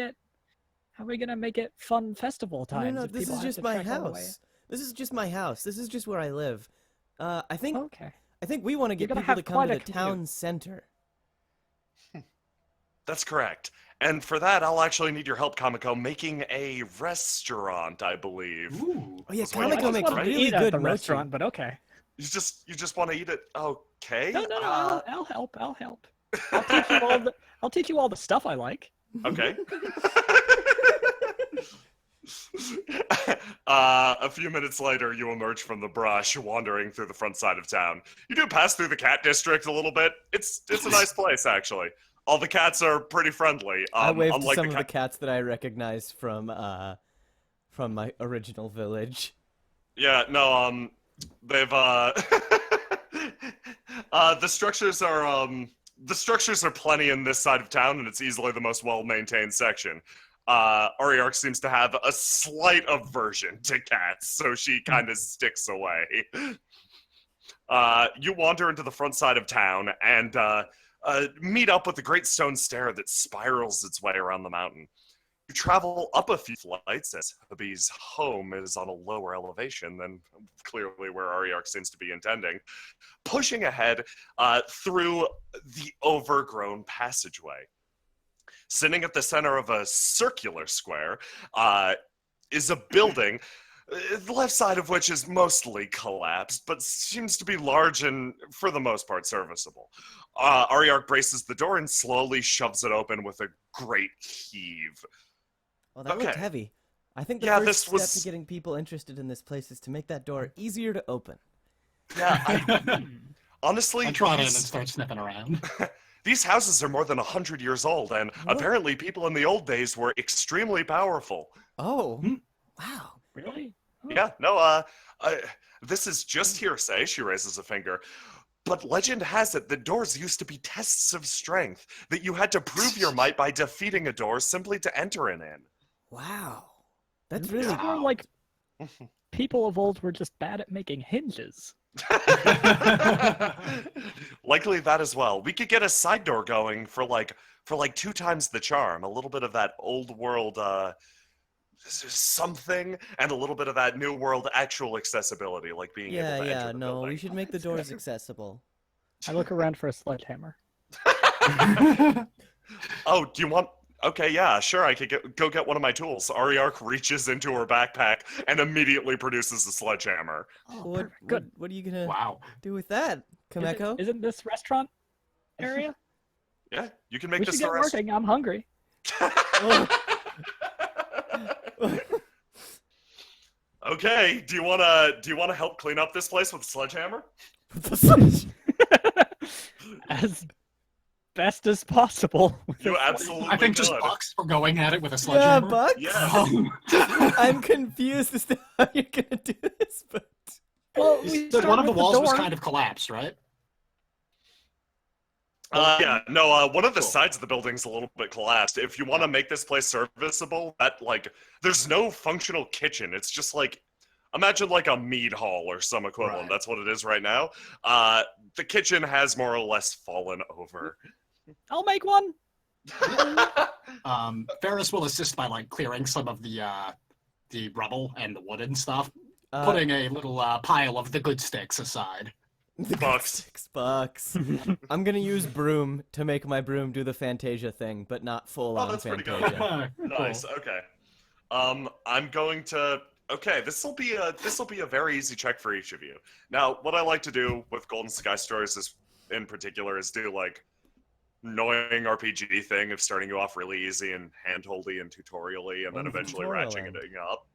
make it fun festival times? No, if this people is have just to my trek all the way? house. This is just my house. This is just where I live. I think Okay. we want to get gonna people to have come to quite the a town commute. center. That's correct. And for that, I'll actually need your help, Kamiko, making a restaurant, I believe. Ooh. Oh yeah, That's why you I Kamiko want just makes want to right? really eat at good the mochi. restaurant, but okay. You just want to eat it? Okay. No, I'll help. I'll help. I'll teach you all the stuff I like. Okay. A few minutes later, you emerge from the brush, wandering through the front side of town. You do pass through the cat district a little bit. It's a nice place, actually. All the cats are pretty friendly. I waved to unlike some the of the cats that I recognized from my original village. Yeah, no, they've the structures are plenty in this side of town, and it's easily the most well-maintained section. Ariark seems to have a slight aversion to cats, so she kind of sticks away. You wander into the front side of town and meet up with the great stone stair that spirals its way around the mountain. You travel up a few flights as Habi's home is on a lower elevation than clearly where Ariark seems to be intending, pushing ahead through the overgrown passageway. Sitting at the center of a circular square is a building, the left side of which is mostly collapsed, but seems to be large and, for the most part, serviceable. Ariark braces the door and slowly shoves it open with a great heave. Well, that looked heavy. I think the first step to getting people interested in this place is to make that door easier to open. Yeah, honestly... I trot in and start sniffing around. These houses are more than 100 years old, and apparently people in the old days were extremely powerful. Oh, wow. Really? Oh. Yeah, no, this is just hearsay, she raises a finger. But legend has it that doors used to be tests of strength, that you had to prove your might by defeating a door simply to enter an inn. Wow. That's really It's more like people of old were just bad at making hinges. Likely that as well. We could get a side door going for like 2 times the charm. A little bit of that old world something, and a little bit of that new world actual accessibility, like being able to enter the building. We should make the doors accessible. I look around for a sledgehammer. Oh, do you want... Okay, yeah, sure, I could go get one of my tools. Ariark reaches into her backpack and immediately produces a sledgehammer. Oh, good. What are you gonna do with that, Kameko? Isn't this restaurant area? Yeah, you can make We this should get working. I'm hungry. Okay, do you wanna help clean up this place with a sledgehammer? As best as possible. You absolutely I think could. just Bucks for going at it with a sledgehammer. Yeah, Bucks? Yeah. I'm confused as to how you're gonna do this, but... Well, One of the walls was kind of collapsed, right? Yeah, no, one of the sides of the building's a little bit collapsed. If you want to make this place serviceable, there's no functional kitchen. It's just imagine like a mead hall or some equivalent. Right. That's what it is right now. The kitchen has more or less fallen over. I'll make one. Ferris will assist by clearing some of the rubble and the wood and stuff, putting a little pile of the good sticks aside. Bucks. $6. I'm gonna use broom to make my broom do the Fantasia thing, but not full on that's pretty good. Fantasia. Nice. Okay. I'm going to. Okay, this will be a very easy check for each of you. Now, what I like to do with Golden Sky Stories in particular is do annoying RPG thing of starting you off really easy and handholdy and tutorially, and then eventually ratcheting it up.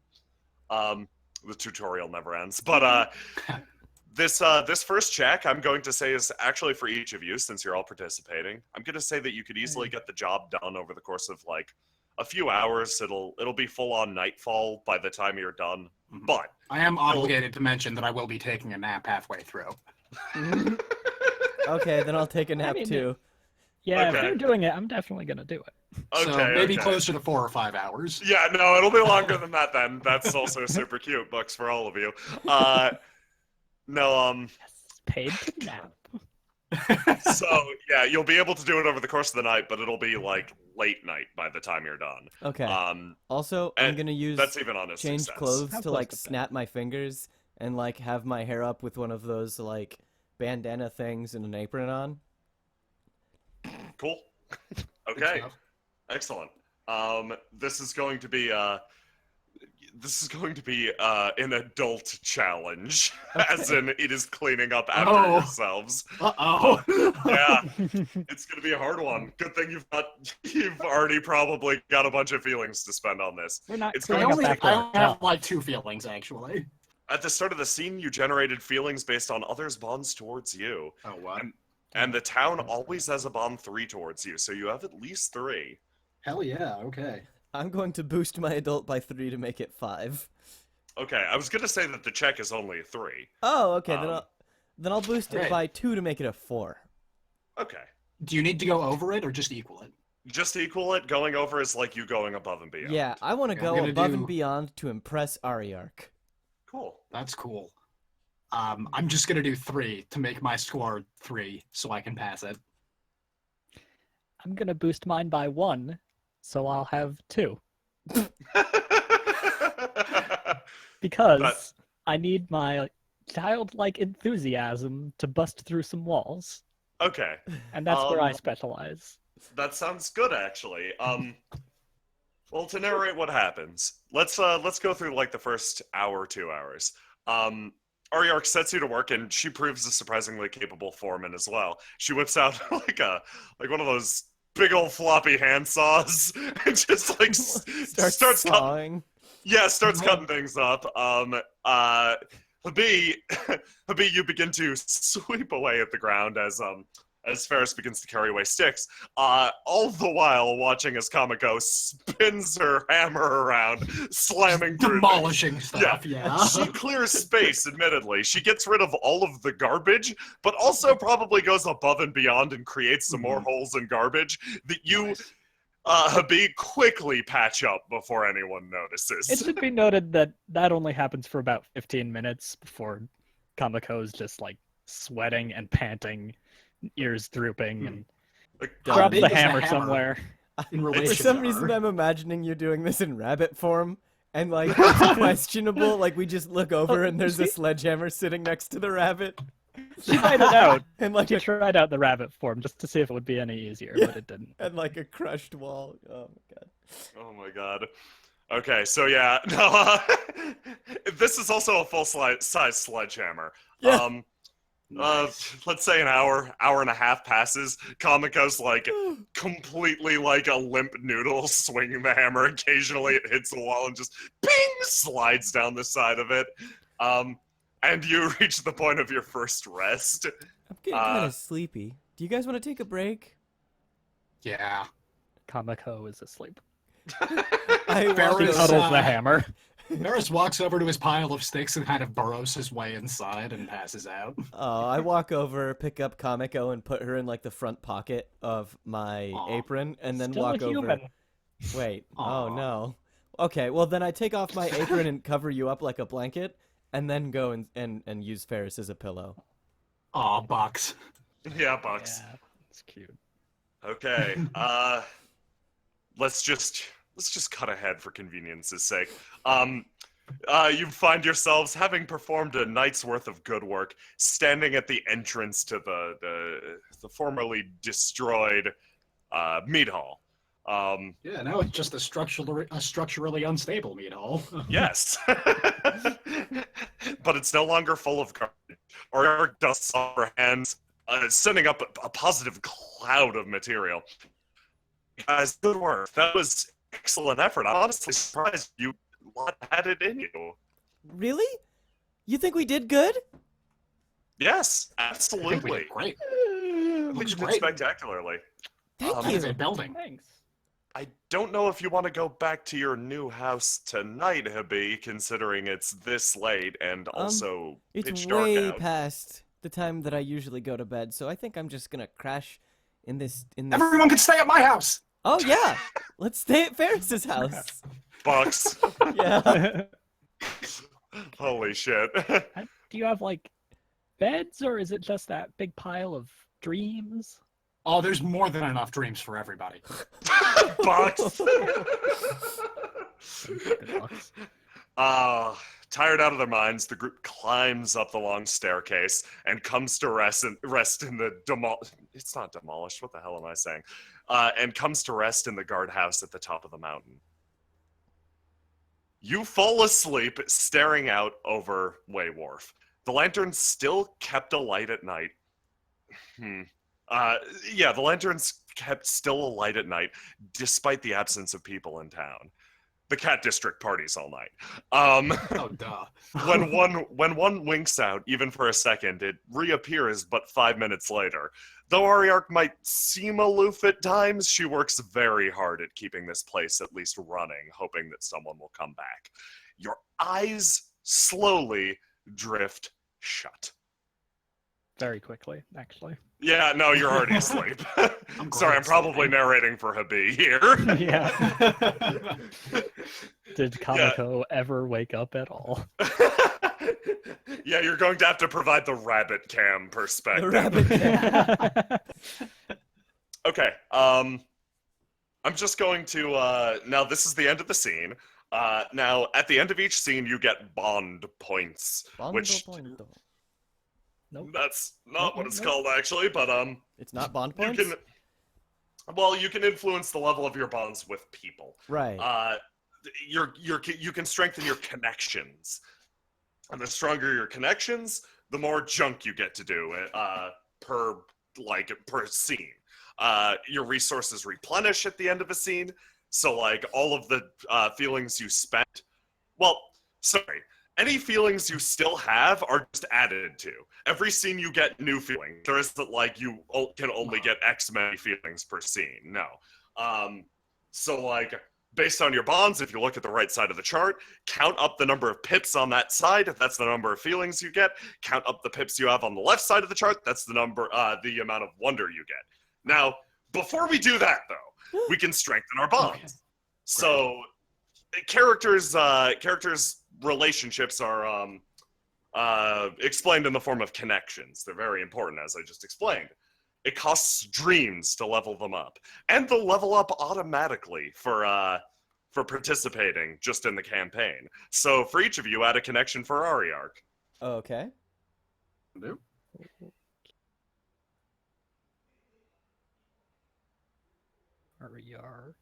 The tutorial never ends, but this first check I'm going to say is actually for each of you, since you're all participating. I'm going to say that you could easily get the job done over the course of a few hours. It'll be full on nightfall by the time you're done. But I am obligated to mention that I will be taking a nap halfway through. Okay, then I'll take a nap too. Yeah, Okay. if you're doing it, I'm definitely gonna do it. okay, So maybe okay. closer to 4 or 5 hours. Yeah, no, it'll be longer than that then. That's also super cute, Bucks, for all of you. No, Paid to nap. so yeah, you'll be able to do it over the course of the night, but it'll be late night by the time you're done. Okay. Also, I'm gonna use that's even on a change success. clothes How to close to snap my fingers and have my hair up with one of those bandana things and an apron on. Cool. Good Okay. stuff. Excellent. This is going to be an adult challenge, as in it is cleaning up after yourselves. Uh-oh. Yeah, it's gonna be a hard one. Good thing you've already probably got a bunch of feelings to spend on this. We're not It's cleaning going up to I after only our have 2 feelings, actually. At the start of the scene, you generated feelings based on others' bonds towards you, Oh, what? and the town always has a bond 3 towards you, so you have at least 3. Hell yeah, okay. I'm going to boost my adult by 3 to make it 5. Okay, I was gonna say that the check is only a 3. Oh, okay. Then I'll boost it Right. by 2 to make it a 4. Okay. Do you need to go over it or just equal it? Just equal it. Going over is like you going above and beyond. Yeah, I want to Yeah, I'm go gonna above do- and beyond to impress Ariark. Cool. That's cool. I'm just gonna do 3 to make my score 3 so I can pass it. I'm gonna boost mine by 1, so I'll have 2. Because I need my childlike enthusiasm to bust through some walls. Okay. And that's where I specialize. That sounds good, actually. Well, to narrate what happens, let's go through like the first hour, 2 hours. Ariark sets you to work, and she proves a surprisingly capable foreman as well. She whips out like one of those big old floppy hand saws and just like starts cutting. sawing. Yeah, starts cutting things up. Habi, you begin to sweep away at the ground as Ferris begins to carry away sticks, all the while watching as Kamiko spins her hammer around, slamming through Demolishing stuff, yeah. She clears space, admittedly. She gets rid of all of the garbage, but also probably goes above and beyond and creates some more holes in garbage that you, Habi, quickly patch up before anyone notices. It should be noted that that only happens for about 15 minutes before Kamiko's just like sweating and panting, ears drooping, and How drops big the is the hammer hammer? somewhere. In relation For some to reason, her. I'm imagining you doing this in rabbit form, and like it's questionable. Like we just look over and there's a sledgehammer sitting next to the rabbit, She tried it out. and like She a, tried out the rabbit form just to see if it would be any easier, but it didn't. and like a crushed wall. Oh my god. Oh my god. Okay, so yeah, no, this is also a full-size sledgehammer. Yeah. Let's say an hour and a half passes. Kamiko's like completely like a limp noodle, swinging the hammer. Occasionally, it hits the wall and just ping slides down the side of it. And you reach the point of your first rest. I'm getting kind of sleepy. Do you guys want to take a break? Yeah. Kamiko is asleep. I She Ferris, cuddles the hammer. Ferris walks over to his pile of sticks and kind of burrows his way inside and passes out. I walk over, pick up Kamiko, and put her in like the front pocket of my Aw. apron, and then Still walk a human. over. Wait. Oh Aw. no. Okay. Well, then I take off my apron and cover you up like a blanket, and then go and use Ferris as a pillow. Aw, Bucks. Yeah, Bucks. Yeah, it's cute. Okay. Let's just cut ahead for convenience's sake. You find yourselves, having performed a night's worth of good work, standing at the entrance to the formerly destroyed meat hall. Yeah, now it's just a structurally unstable meat hall. Yes, but it's no longer full of garbage or dust on her hands, sending up a positive cloud of material. Guys, good work. That was excellent effort. I'm honestly surprised you had it in you. Really? You think we did good? Yes, I think we absolutely. did great. I think Looks you did great. spectacularly. Thank Um, you. It's a building. Thanks. I don't know if you want to go back to your new house tonight, Habi, considering it's this late and also It's pitch dark way out. past the time that I usually go to bed, so I think I'm just gonna crash in this. Everyone can stay at my house. Oh yeah, let's stay at Ferris's house. Bucks. Yeah. Holy shit. Do you have like beds, or is it just that big pile of dreams? Oh, there's more than enough dreams for everybody. Bucks. Bucks. Tired out of their minds, the group climbs up the long staircase and comes to rest in the it's not demolished, what the hell am I saying? And comes to rest in the guardhouse at the top of the mountain. You fall asleep staring out over Way Wharf. The lantern still kept alight at night. The lanterns kept still alight at night, despite the absence of people in town. The Cat District parties all night. Oh, duh. when one winks out, even for a second, it reappears but 5 minutes later. Though Ariark might seem aloof at times, she works very hard at keeping this place at least running, hoping that someone will come back. Your eyes slowly drift shut. very quickly, actually. Yeah, no, you're already asleep. Sorry, I'm probably narrating for Habi here. Yeah. Did Kamiko ever wake up at all? Yeah, you're going to have to provide the rabbit cam The perspective. rabbit cam. Okay, I'm just going to, now this is the end of the scene. Now, at the end of each scene, you get bond points, which, Bondo. Nope. that's not what Nope, it's nope. called, actually, but, It's not bond you points? can, well, you can influence the level of your bonds with people. Right. You can strengthen your connections, and the stronger your connections, the more junk you get to do per scene. Your resources replenish at the end of a scene, so like all of the feelings you spent, any feelings you still have are just added to. Every scene you get new feelings. There isn't like you can only get X many feelings per scene. No. So like based on your bonds, if you look at the right side of the chart, count up the number of pips on that side. That's the number of feelings you get. Count up the pips you have on the left side of the chart. That's the the amount of wonder you get. Now, before we do that though, we can strengthen our bonds. Okay. So characters relationships are explained in the form of connections. They're very important, as I just explained. It costs dreams to level them up, and they'll level up automatically for participating just in the campaign. So for each of you, add a connection for Ariarch. Okay. Nope. Ariarch.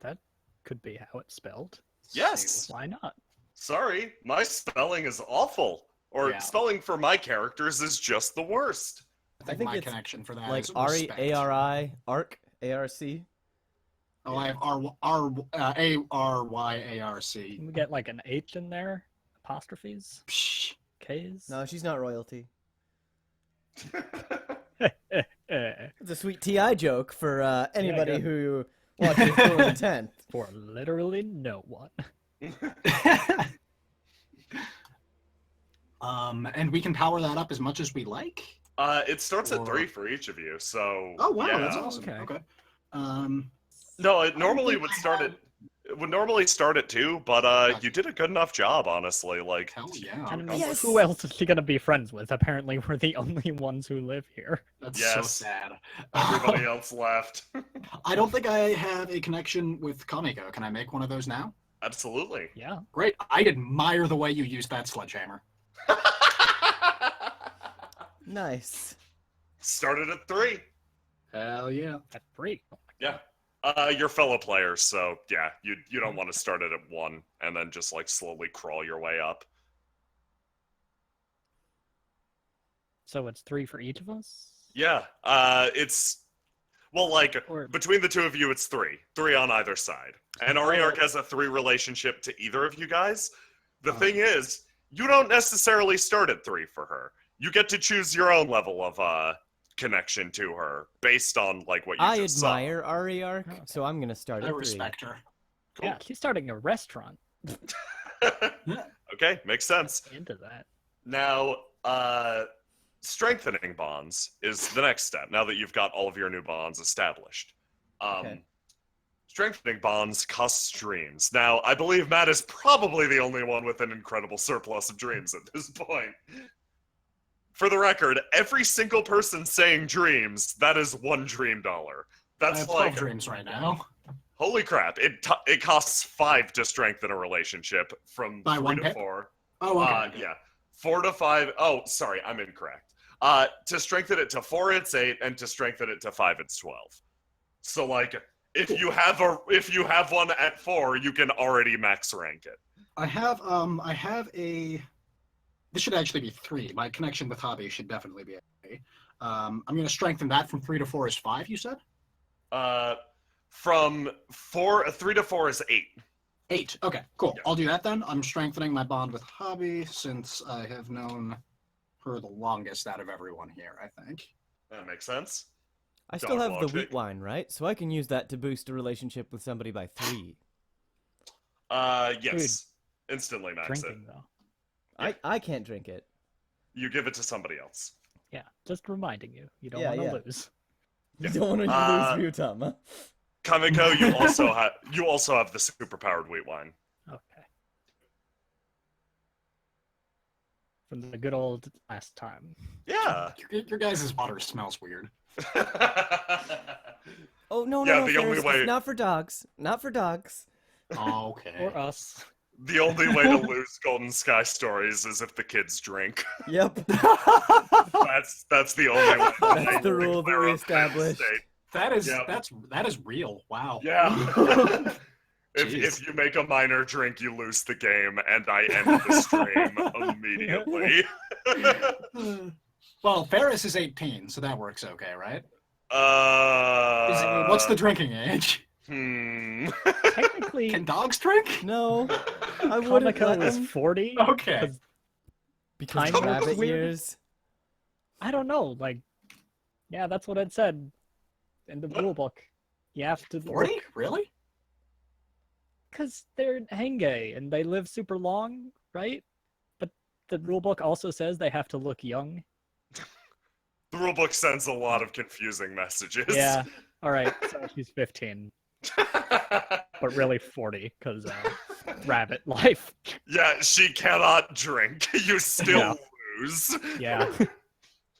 That could be how it's spelled. Yes. Why not? Sorry, my spelling is awful. Or Yeah. spelling for my characters is just the worst. I think think my it's connection for that Like is Ari, respect. A-R-I, Arc, A-R-C. Oh, I have A-R-Y-A-R-C. Can we get like an H in there? Apostrophes? Psh. K's? No, she's not royalty. Eh. It's a sweet TI joke for anybody good. who watches Full Intent. For literally no one. And we can power that up as much as we like. It starts at Or- 3 for each of you, so Oh wow, yeah. that's awesome. Okay. Okay. No, it normally think would I start have- at it would normally start at 2, but Gotcha. you did a good enough job, honestly. Like, Hell yeah. And Yes. who else is she gonna be friends with? Apparently, we're the only ones who live here. That's so Yes. sad. everybody else left. I don't think I have a connection with Kamiko. Can I make one of those now? Absolutely. Yeah. Great. I admire the way you used that sledgehammer. Nice. Started at 3. Hell yeah. At 3. Yeah. Your fellow players, so yeah, you don't want to start it at 1 and then just like slowly crawl your way up. So it's 3 for each of us? Yeah. It's like Or between the two of you, it's 3 on either side, and Ariarch has a 3 relationship to either of you guys. The thing is, you don't necessarily start at 3 for her. You get to choose your own level of connection to her based on like what you I just admire Ariarch, Okay. so I'm gonna start I at 3. respect her. Cool. yeah, she's starting a restaurant. saw. Okay, makes sense. Into that. Now, strengthening bonds is the next step. Now that you've got all of your new bonds established, Okay. strengthening bonds costs dreams. Now, I believe Matt is probably the only one with an incredible surplus of dreams at this point. For the record, every single person saying dreams, that is $1 dream dollar. I That's have 12 like, dreams right now. holy crap! It costs 5 to strengthen a relationship from By 3 one to pip? 4. Oh, okay. Yeah, 4 to 5. Oh, sorry, I'm incorrect. To strengthen it to 4, it's 8, and to strengthen it to 5, it's 12. So like, if you have one at 4, you can already max rank it. I have a. This should actually be 3. My connection with Habi should definitely be a 3. I'm going to strengthen that from 3 to 4 is 5. You said From 3 to 4 is 8. 8. Okay, cool. Yeah. I'll do that then. I'm strengthening my bond with Habi since I have known her the longest out of everyone here. I think. That makes sense. I still Dog have the logic. wheat wine, right? So I can use that to boost a relationship with somebody by 3. Yes. Instantly max it. Drinking, though. I can't drink it. You give it to somebody else. Yeah, just reminding you. You don't Yeah, want to yeah. lose. You don't want to Uh, lose Ryutama. Kamiko, you also have the superpowered wheat wine. Okay. From the good old last time. Yeah. Your guys' water smells weird. Oh no, Yeah, no, the Ferris, only way- it's not for dogs. Not for dogs. Okay. Or us. The only way to lose Golden Sky Stories is if the kids drink. Yep. That's the only way. That's the rule that we established. That is Yep. that is real. Wow. Yeah. Jeez. if you make a minor drink, you lose the game, and I end the stream immediately. Well, Ferris is 18, so that works okay, right? Uh, What's the drinking age? Technically, Can dogs drink? No, I wouldn't Kamiko let is him 40. Okay. 'cause because Time rabbit works weird. ears. I don't know. Like, yeah, that's what it said in the rule book. You have to 40? Really? because they're Henge and they live super long, right? But the rule book also says they have to look young. The rulebook sends a lot of confusing messages. Yeah. All right. So she's 15, but really 40 because rabbit life. Yeah, she cannot drink. You still Yeah. lose. Yeah.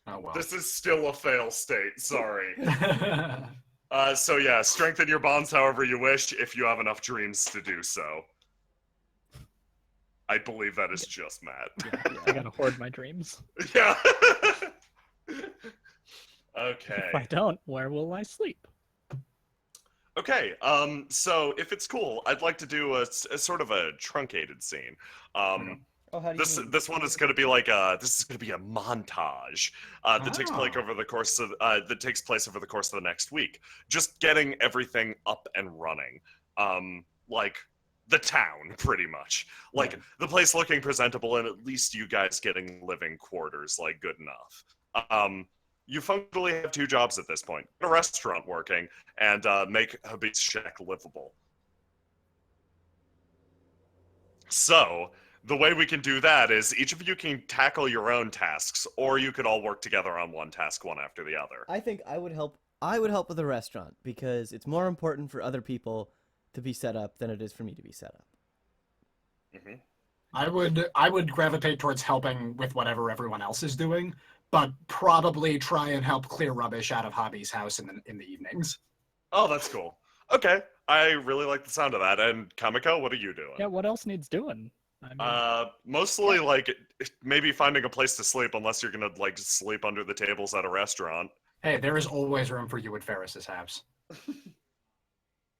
Oh well. This is still a fail state. Sorry. So yeah, strengthen your bonds however you wish if you have enough dreams to do so. I believe that is just Matt. I gotta hoard my dreams. Yeah. Okay. If I don't, where will I sleep? Okay. So if it's cool, I'd like to do a sort of a truncated scene. Oh, how do This one is going to be like this is going to be a montage that takes place over the course of the next week. Just getting everything up and running, like the town, pretty much, like the place looking presentable, and at least you guys getting living quarters, like good enough. You functionally have two jobs at this point: a restaurant working and make Habi's shack livable. So. The way we can do that is each of you can tackle your own tasks, or you could all work together on one task, one after the other. I think I would help. I would help with the restaurant because it's more important for other people to be set up than it is for me to be set up. Mm-hmm. I would gravitate towards helping with whatever everyone else is doing, but probably try and help clear rubbish out of Habi's house in the evenings. Oh, that's cool. Okay, I really like the sound of that. And Kamiko, what are you doing? Yeah, what else needs doing? I mean, Mostly like maybe finding a place to sleep, unless you're gonna like sleep under the tables at a restaurant. Hey, there is always room for you at Ferris's house.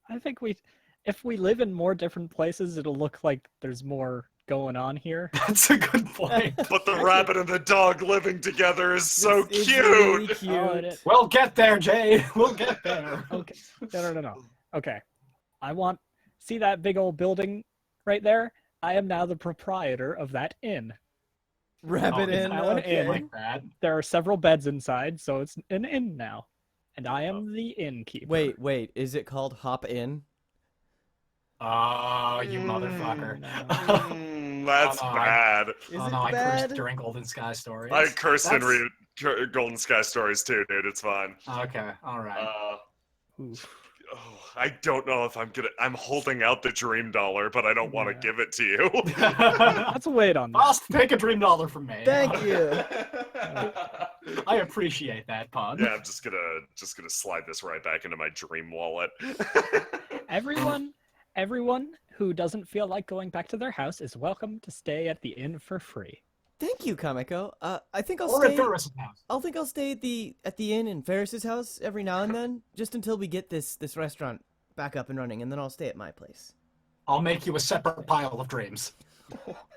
I think if we live in more different places, it'll look like there's more going on here. That's a good point. But the rabbit and the dog living together is so It's cute. really cute. Oh, it is. We'll get there, Jay. We'll get there. Okay. No. Okay. See that big old building right there? I am now the proprietor of that inn. Rabbit it's in. now an Okay. inn. Like that. There are several beds inside, so it's an inn now. And I am the innkeeper. Wait. Is it called Hop In? Oh, you motherfucker. That's Oh, no, bad. Is Oh it no, I bad? cursed during Golden Sky Stories. I curse and That's- read Golden Sky Stories too, dude. It's fine. Okay, alright. Oof. I don't know if I'm holding out the dream dollar, but I don't want to Yeah. give it to you. Let's wait on that. Boss, take a dream dollar from me. Thank you. I appreciate that, Pun. Yeah, I'm just gonna slide this right back into my dream wallet. Everyone who doesn't feel like going back to their house is welcome to stay at the inn for free. Thank you, Kamiko. I think I'll Or stay. at Ferris's house. I'll stay at the inn in Ferris's house every now and then, just until we get this restaurant back up and running, and then I'll stay at my place. I'll make you a separate pile of dreams.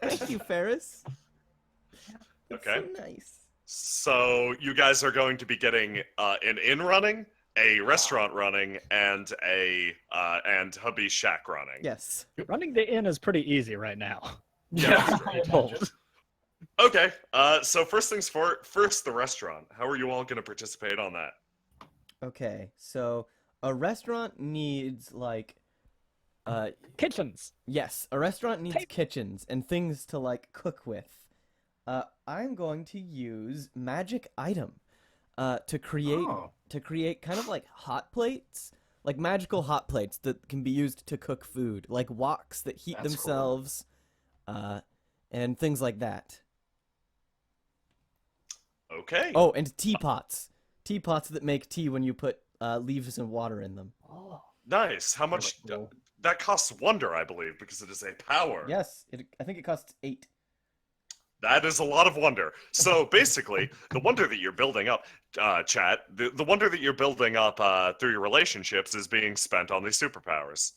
Thank you, Ferris. That's Okay. so nice. So you guys are going to be getting an inn running, a restaurant running, and and Hubby's shack running. Yes. Running the inn is pretty easy right now. Yeah, true. I imagine. Okay. So first things first, the restaurant. How are you all going to participate on that? Okay. So a restaurant needs like, Kitchens. yes, a restaurant needs Take- kitchens and things to like cook with. I'm going to use magic item to create Oh, kind of like hot plates, like magical hot plates that can be used to cook food, like woks that heat That's cool. themselves, and things like that. Okay. Oh, and teapots that make tea when you put leaves and water in them. Oh, Nice. How much? Really cool. That costs wonder, I believe, because it is a power. Yes, I think it costs 8. That is a lot of wonder. So basically, the wonder that you're building up, chat, the wonder that you're building up through your relationships is being spent on these superpowers.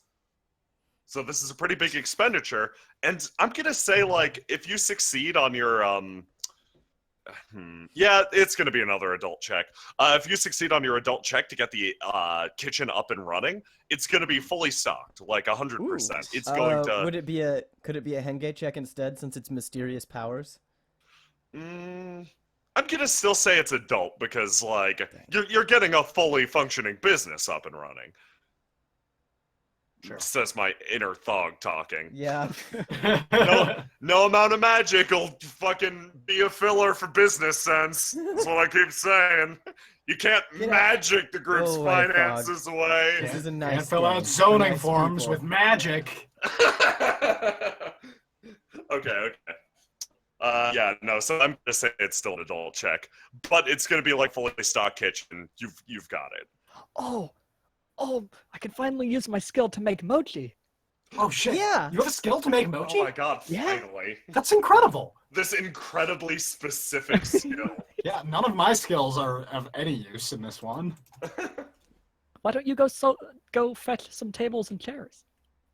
So this is a pretty big expenditure, and I'm gonna say, like, if you succeed on your yeah, it's gonna be another adult check. If you succeed on your adult check to get the kitchen up and running, it's gonna be fully stocked, like 100%. It's going to. Could it be a Henge check instead, since it's mysterious powers? I'm gonna still say it's adult because, like, you're getting a fully functioning business up and running. Sure. Says my inner thug talking. Yeah. No amount of magic will fucking be a filler for business sense. That's what I keep saying. You can't Get out. magic the group's Go away, finances away. This is a Can't nice fill game out for zoning nice forms people. with magic. Okay. Yeah, no. So I'm gonna say it's still an adult check, but it's gonna be like fully stocked kitchen. You've got it. oh, I can finally use my skill to make mochi. Oh shit! Yeah. You have a skill to make mochi? Oh my god! Yeah. Finally, That's incredible. this incredibly specific skill. Yeah, none of my skills are of any use in this one. Why don't you go fetch some tables and chairs?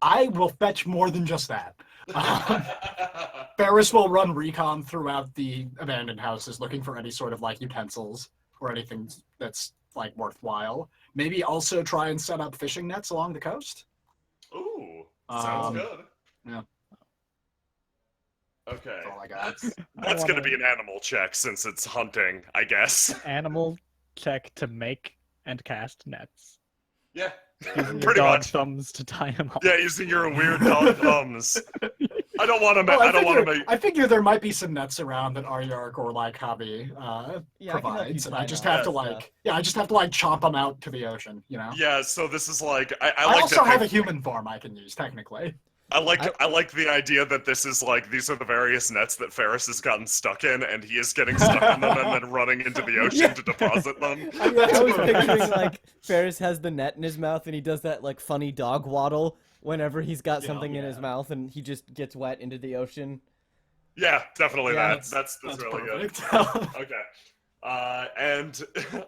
I will fetch more than just that. Ferris will run recon throughout the abandoned houses looking for any sort of like utensils or anything that's like worthwhile. Maybe also try and set up fishing nets along the coast. Ooh, sounds good. Yeah. Okay, That's all I got. that's gonna be an animal check since it's hunting, I guess. Animal check to make and cast nets. Yeah, Using your pretty dog much. thumbs to tie them up. Yeah, using your weird dog thumbs. I don't want to. Well, I don't want to make. I figure there might be some nets around that Aryark or like Habi Yeah, I can help you provides, and I tie just them have up to and like, stuff. yeah, I just have to like chop them out to the ocean, you know. Yeah, so this is like I I like also to have a think, human form I can use technically. I like the idea that this is like these are the various nets that Ferris has gotten stuck in, and he is getting stuck in them and then running into the ocean Yeah. to deposit them. I That's was perfect. picturing like Ferris has the net in his mouth and he does that like funny dog waddle whenever he's got Yeah, something in his yeah. mouth and he just gets wet into the ocean. Yeah, definitely Yeah, that's really good. perfect. Okay. And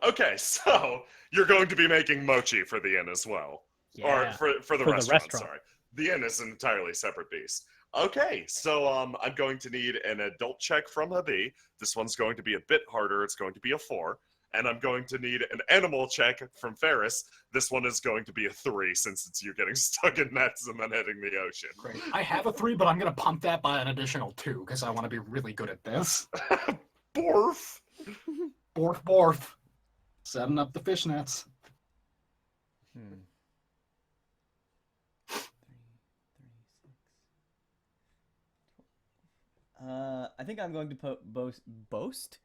okay, so you're going to be making mochi for the inn as well, or Yeah. for the the restaurant. restaurant. Sorry, the inn is an entirely separate beast. Okay, so I'm going to need an adult check from Habi. This one's going to be a bit harder. It's going to be a 4. And I'm going to need an animal check from Ferris. This one is going to be a 3 since it's you getting stuck in nets and then hitting the ocean. Great. I have a 3, but I'm gonna pump that by an additional 2 because I want to be really good at this. Borf. Borf, borf. Setting up the fish nets. Hmm. I think I'm going to boast. Boast.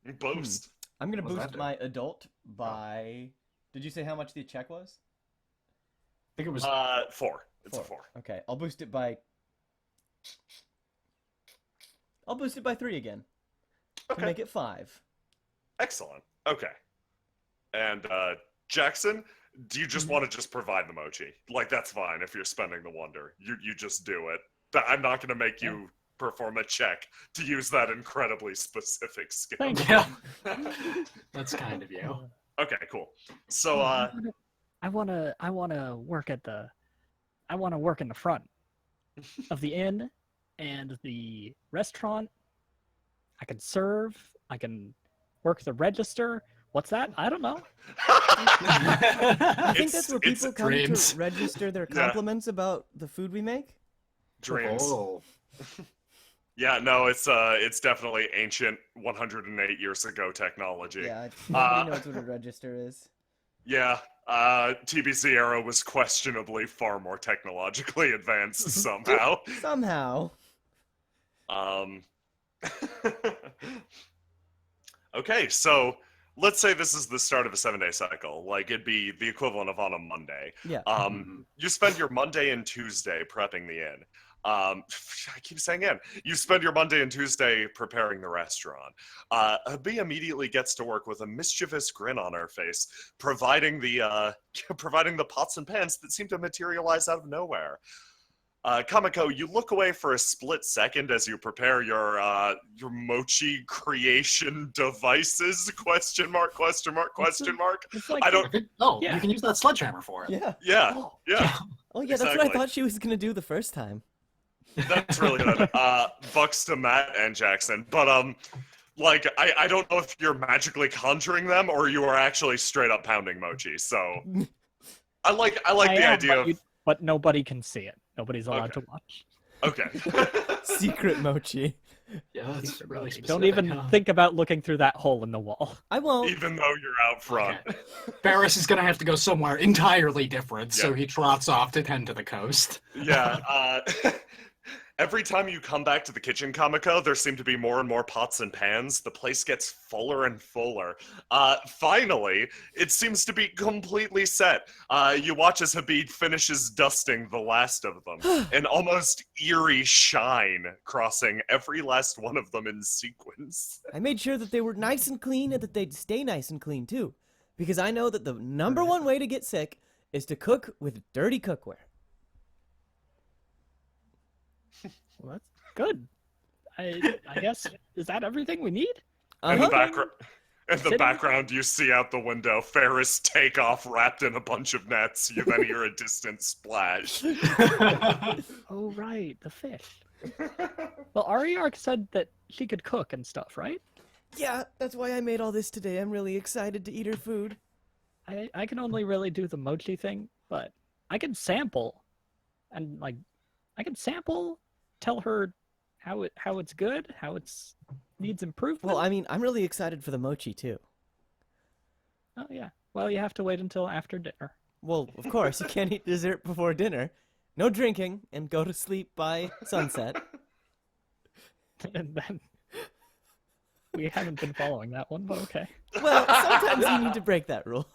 I'm gonna What does that boost do? my adult by. Did you say how much the check was? I think it was 4. It's a 4. Okay, I'll boost it by. I'll boost it by 3 again to Okay. make it 5. Excellent. Okay. And Jackson, do you just Mm-hmm. want to just provide the mochi? Like that's fine if you're spending the wonder. You just do it. But I'm not going to make you perform a check to use that incredibly specific skill. Thank yeah. That's kind of you. Okay, cool. So I wanna work in the front of the inn and the restaurant. I can serve. I can work the register. What's that? I don't know. I think It's- that's where it's people come dreams. to register their Yeah. compliments about the food we make. dreams. Oh. Yeah, no, it's definitely ancient 108 years ago technology. Yeah, nobody knows what a register is. Yeah, TBC era was questionably far more technologically advanced somehow. Somehow. Okay, so let's say this is the start of a 7-day cycle. Like, it'd be the equivalent of on a Monday. Yeah. You spend your Monday and Tuesday prepping the inn. I keep saying inn. You spend your Monday and Tuesday preparing the restaurant. Habi immediately gets to work with a mischievous grin on her face, providing the providing the pots and pans that seem to materialize out of nowhere. Kamiko, you look away for a split second as you prepare your mochi creation devices? Question mark? Question mark? Question mark? It's like I don't. Yeah. You can use that sledgehammer for it. Yeah. Yeah, Oh, yeah. Oh yeah, that's what I Exactly. thought she was gonna do the first time. That's really good. Bucks to Matt and Jackson, but like I don't know if you're magically conjuring them or you are actually straight up pounding mochi. So I like the idea of. But nobody can see it. Nobody's allowed Okay. to watch. Okay. Secret mochi. Yeah, that's Secret really mochi. specific. Don't even huh? think about looking through that hole in the wall. I won't. Even though you're out front. Okay. Barris is gonna have to go somewhere entirely different, so Yeah. he trots off to tend to the coast. Yeah. Every time you come back to the kitchen, Kamiko, there seem to be more and more pots and pans. The place gets fuller and fuller. Finally, it seems to be completely set. You watch as Habib finishes dusting the last of them, an almost eerie shine crossing every last one of them in sequence. I made sure that they were nice and clean and that they'd stay nice and clean too, because I know that the number one way to get sick is to cook with dirty cookware. Well, that's good. I guess, is that everything we need? In the Uh-huh. background. In the Sitting- background, you see out the window Ferris take off wrapped in a bunch of nets. You then hear a distant splash. Oh, right, the fish. Well, Ariark said that she could cook and stuff, right? Yeah, that's why I made all this today. I'm really excited to eat her food. I can only really do the mochi thing, but I can sample, and like, I can sample, tell her how it's good, how it's needs improvement. Well, I mean, I'm really excited for the mochi too. Oh yeah. Well, you have to wait until after dinner. Well, of course, you can't eat dessert before dinner. No drinking, and go to sleep by sunset. And then we haven't been following that one, but okay. Well, sometimes you need to break that rule.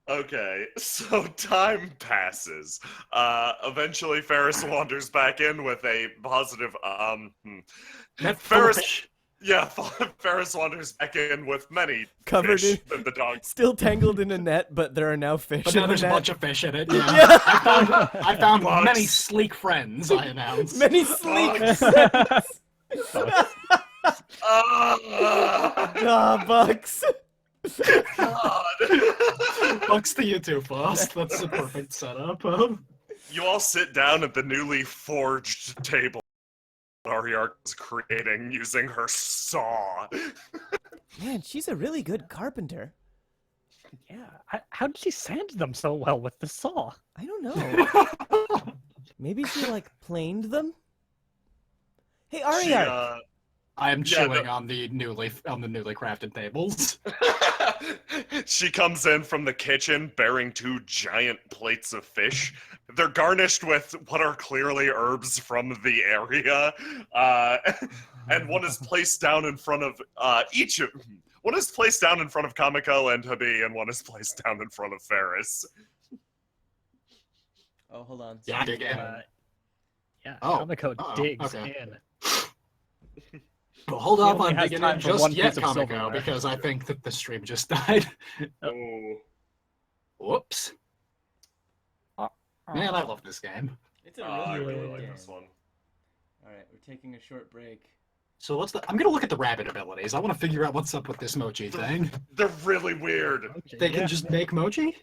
Okay, so time passes. Eventually Ferris wanders back in with a positive, Net Ferris, fish. yeah, Ferris wanders back in with many Covered fish in- and the dog. Still tangled in a net, but there are now fish But in now the there's a net. bunch of fish in it. Yeah. Yeah. I found Bugs. many sleek friends, I announced. Many sleek. Ah, Bucks. God. Bucks to you too, Faust. That's a perfect setup. You all sit down at the newly forged table Ariark is creating using her saw. Man, she's a really good carpenter. Yeah. How did she sand them so well with the saw? I don't know. Maybe she like planed them. Hey, She, Ariark. I am Yeah, chewing on the newly crafted tables. She comes in from the kitchen bearing 2 giant plates of fish. They're garnished with what are clearly herbs from the area, and one is placed down in front of each of. One is placed down in front of Kamiko and Habi, and one is placed down in front of Ferris. Oh, hold on. Yeah, dig in. Yeah, Oh, Kamiko uh-oh, digs okay. in. But hold He up only on has digging time in for just one yet, piece of Kamiko, silverware. because I think that the stream just died. Oh. Whoops. Man, I love this game. It's I really really good like game. this one. All right, we're taking a short break. So what's the? I'm gonna look at the rabbit abilities. I want to figure out what's up with this mochi thing. They're really weird. They can just make mochi.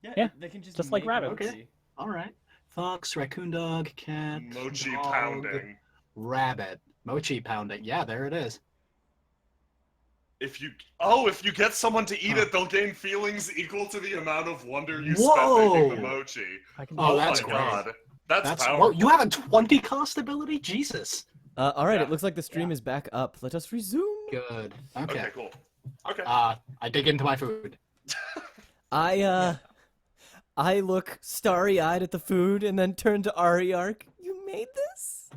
Yeah, they can just like rabbit. Okay. All right. Fox, raccoon dog, cat, Mochi dog, pounding. rabbit, mochi pounding. Yeah, there it is. If you get someone to eat it, they'll gain feelings equal to the amount of wonder you Whoa. spent making the mochi. I can Oh, do that's my great. god. That's Well, powerful. you have a 20 cost ability. Jesus. All right, Yeah. it looks like the stream is back up. Let us resume. Good. Okay, Okay. cool. Okay. I dig into my food. I I look starry-eyed at the food and then turn to Ariark. You made this?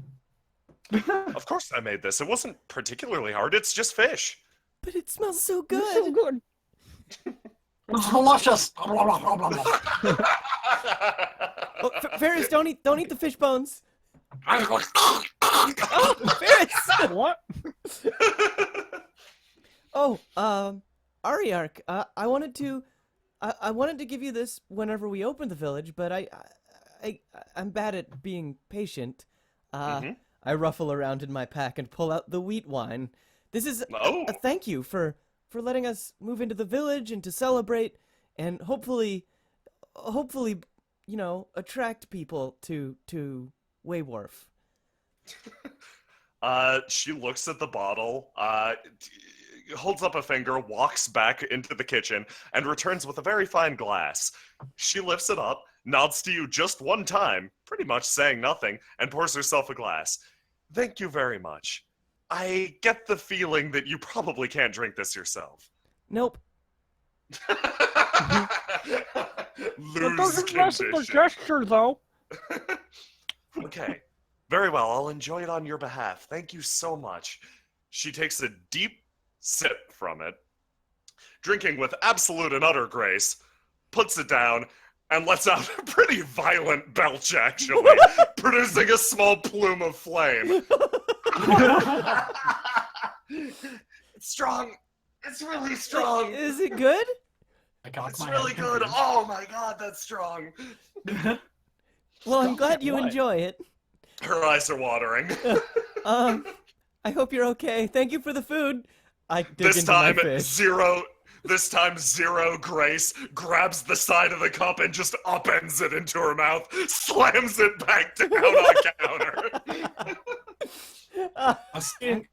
Of course I made this. It wasn't particularly hard. It's just fish. But it smells so It's so good. good. It's delicious. Oh, Ferris, don't eat the fish bones. Oh, Ferris! What? Oh, Ariark, I wanted to give you this whenever we opened the village, but I'm bad at being patient. I ruffle around in my pack and pull out the wheat wine. This is Oh. a thank you for letting us move into the village and to celebrate, and hopefully, attract people to Waywarf. She looks at the bottle, holds up a finger, walks back into the kitchen, and returns with a very fine glass. She lifts it up, nods to you just one time, pretty much saying nothing, and pours herself a glass. Thank you very much. I get the feeling that you probably can't drink this yourself. Nope. That Lose doesn't lessen the condition. gesture, though. Okay. Very well. I'll enjoy it on your behalf. Thank you so much. She takes a deep sip from it, drinking with absolute and utter grace, puts it down, and lets out a pretty violent belch, actually, producing a small plume of flame. It's strong. It's really strong. Is it good? It's really good. Oh my god, that's strong. Well, I'm Strong glad at you what? enjoy it. Her eyes are watering. I hope you're okay. Thank you for the food. I dig This into time, my fish. zero Grace grabs the side of the cup and just upends it into her mouth, slams it back down on counter.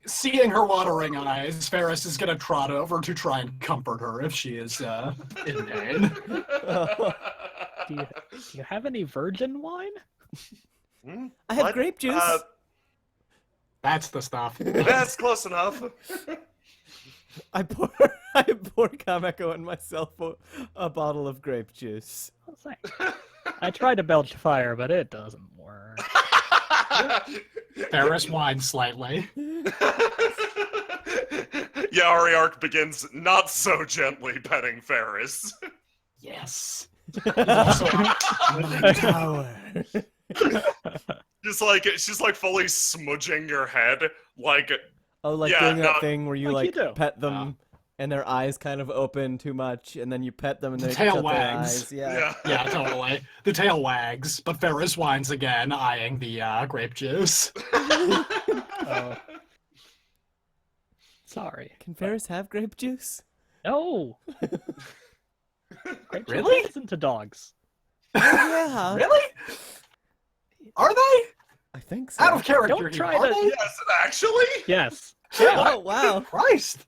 Seeing her watering eyes, Ferris is gonna trot over to try and comfort her if she is in pain. Do you have any virgin wine? Hmm? I have What? grape juice. That's the stuff. That's close enough. I pour Kameko and myself a bottle of grape juice. I tried to belch fire, but it doesn't work. Ferris whines slightly. Ariark begins not so gently petting Ferris. Yes. Power. She's like fully smudging your head, like Oh, like Yeah, doing that no, thing where you like you like do. pet them and their eyes kind of open too much, and then you pet them and they Tail shut their wags. eyes. Yeah. Yeah, totally. The tail wags, but Ferris whines again, eyeing the grape juice. Oh. Sorry. Can Ferris have grape juice? No! Grape juice Really? isn't to dogs. Yeah. Really? Are they? I think so. Out of character Don't here, try are to- they? yes, actually. Yes. Oh, wow. Christ.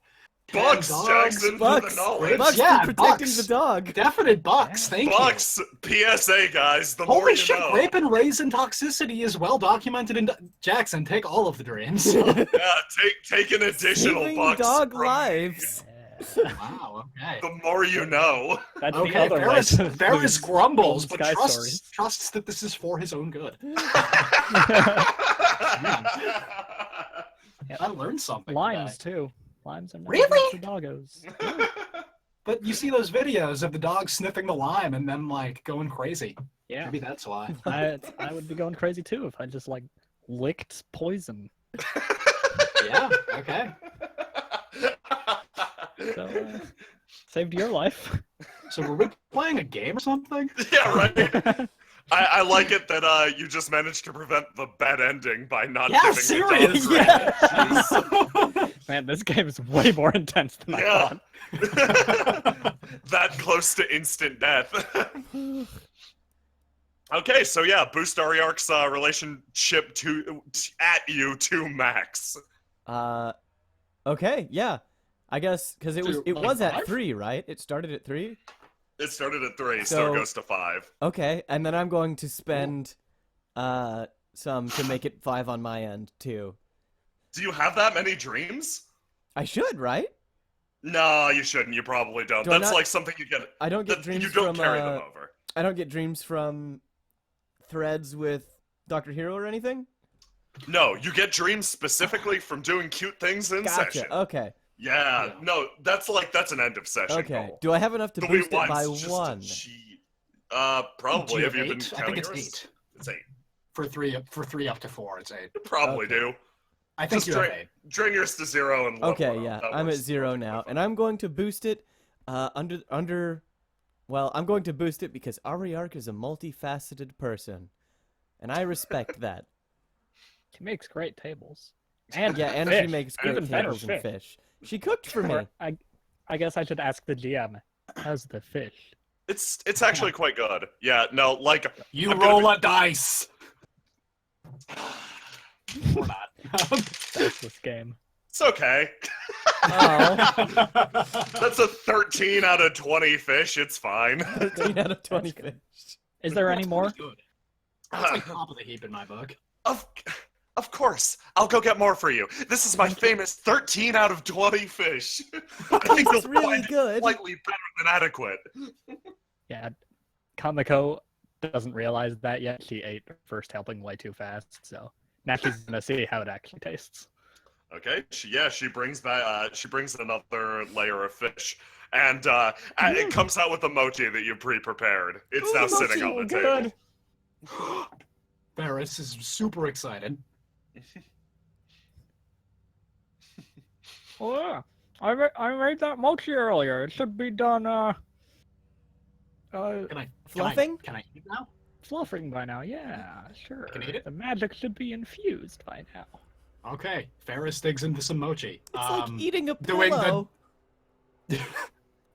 Bucks, Dogs, Jackson, for Bucks. the knowledge. Bucks Yeah, for protecting Bucks. the dog. Definite bucks, thank Bucks, PSA, guys. The you. more Holy you shit, know. rape and raisin toxicity is well documented in Jackson. Take all of the dreams. Yeah, take an additional Saving bucks. dog from me. lives. Wow, okay. The more you know. That's the Okay, other Ferris, way to Ferris lose grumbles, Golden but Sky trusts, stories. trusts that this is for his own good. I learned something. Limes, today. too. Limes are not Really? good for doggos. But you see those videos of the dog sniffing the lime and then like going crazy. Yeah. Maybe that's why. I would be going crazy, too, if I just, like, licked poison. Yeah, okay. So, saved your life. So were we playing a game or something? Yeah, right. I like it that you just managed to prevent the bad ending by not Yeah, giving your dog seriously. grape. Man, this game is way more intense than I Yeah. thought. That close to instant death. Okay, so yeah, boost Ariark's relationship at you to max. Okay, yeah. I guess because it So, was at five? 3, right? It started at 3. It started at 3, so So- it goes to 5. Okay, and then I'm going to spend some to make it 5 on my end too. Do you have that many dreams? I should, right? No, you shouldn't. You probably don't. Do I That's not- like something you get. I don't get that dreams you don't from carry them over. I don't get dreams from threads with Dr. Hero or anything? No, you get dreams specifically from doing cute things in Gotcha. session. Okay. Yeah, Yeah. no, that's an end of session Okay. goal. Do I have enough to The boost it wee by one's just a one? cheat. Probably. Do Have you been eight? I counting think it's yours? 8. It's 8. For three up to 4, it's 8. You probably Okay. do. I think Just you have 8. Drain yours to 0 and level Okay, it yeah. up. That I'm at works 0 perfectly now, fine. and I'm going to boost it well, I'm going to boost it because Ariark is a multifaceted person, and I respect that. She makes great tables. And Yeah, and fish. she makes great Even better tables and fish. fish. She cooked for me. Or I guess I should ask the GM. How's the fish? It's actually quite good. Yeah, no, like You I'm gonna roll be- a dice. Or not. That's this game. it's okay. Oh, That's a 13 out of 20 fish. It's fine. 13 out of 20 That's good. fish. Is there any more? Good. That's like top of the heap in my book. Of course. I'll go get more for you. This is my famous 13 out of 20 fish. I think That's you'll really find it good. slightly better than adequate. Yeah. Kamiko doesn't realize that yet. She ate her first helping way too fast, so now she's gonna see how it actually tastes. Okay. She brings back. She brings another layer of fish, and it comes out with a mochi that you pre-prepared. It's now sitting on the table. Ferris is super excited. Oh yeah, I made that mochi earlier. It should be done Fluffing? Can I eat now? fluffing by now. Yeah, sure. can eat it? The magic should be infused by now. Okay. Ferris digs into some mochi. It's like eating a doing the- pillow.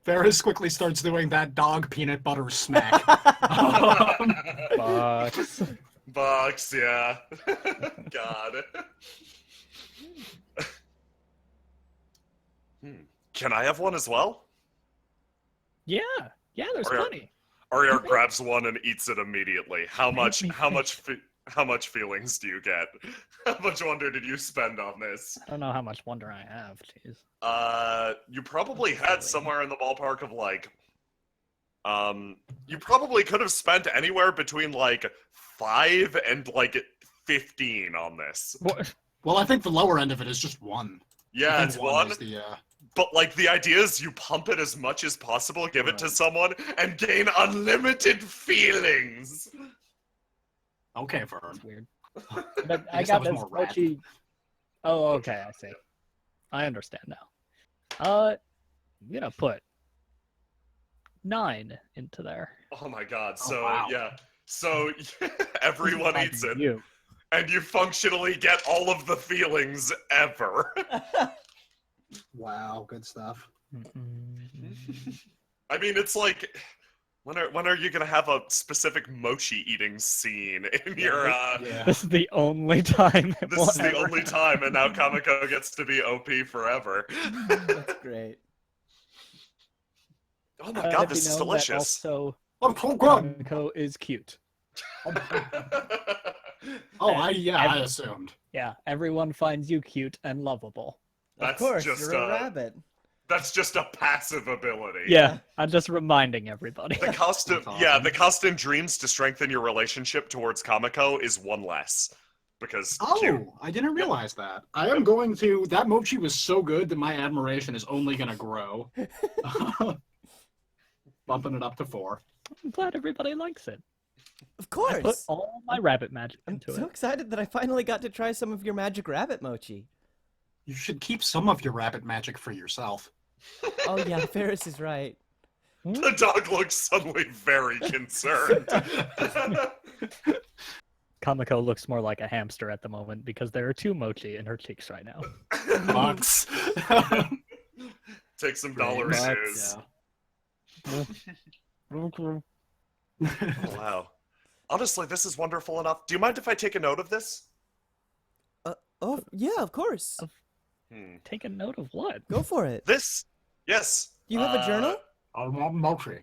Ferris quickly starts doing that dog peanut butter smack. Bucks. Bucks, yeah. God. Can I have one as well? Yeah, there's Are you- plenty. Ariar grabs one and eats it immediately. How much? me How much? How much feelings do you get? How much wonder did you spend on this? I don't know how much wonder I have. Jeez. You probably had somewhere in the ballpark of like, you probably could have spent anywhere between like 5 and like 15 on this. What? Well, I think the lower end of it is just 1. Yeah, I it's think one. is the, But like the idea is you pump it as much as possible, give it to Right. someone, and gain unlimited feelings. Okay, Vern. That's weird. But I guess that got was this more rat. mochi. Oh, okay, I see. I understand now. I'm gonna put 9 into there. Oh my god! Oh, So wow. yeah, so everyone Might eats be it, You. and you functionally get all of the feelings ever. Wow, good stuff. I mean, it's like, when are you gonna have a specific mochi eating scene in your? Yeah. This is the only time. It This will is the ever only happen. time, and now Kamiko gets to be OP forever. That's great. Oh my Have god, you this is known that delicious. Also, Oh, good. Kamiko is cute. Oh, I assumed. Yeah, everyone finds you cute and lovable. Of That's course, just you're a rabbit. That's just a passive ability. Yeah, I'm just reminding everybody. The cost of That's yeah, awesome. the cost in dreams to strengthen your relationship towards Kamiko is 1 less. Because cute. Oh, I didn't realize that. I am going to. That mochi was so good that my admiration is only going to grow. Bumping it up to 4. I'm glad everybody likes it. Of I put course. all my rabbit magic I'm into so it. excited that I finally got to try some of your magic rabbit mochi. You should keep some of your rabbit magic for yourself. Oh yeah, Ferris is right. The dog looks suddenly very concerned. Kamiko looks more like a hamster at the moment because there are 2 mochi in her cheeks right now. Bucks. Take some Great. dollar Bucks. shoes. Okay. Oh, wow. Honestly, this is wonderful enough. Do you mind if I take a note of this? Oh yeah, of course. Take a note of what? Go for it. This? Yes. You have a journal? I want mochi.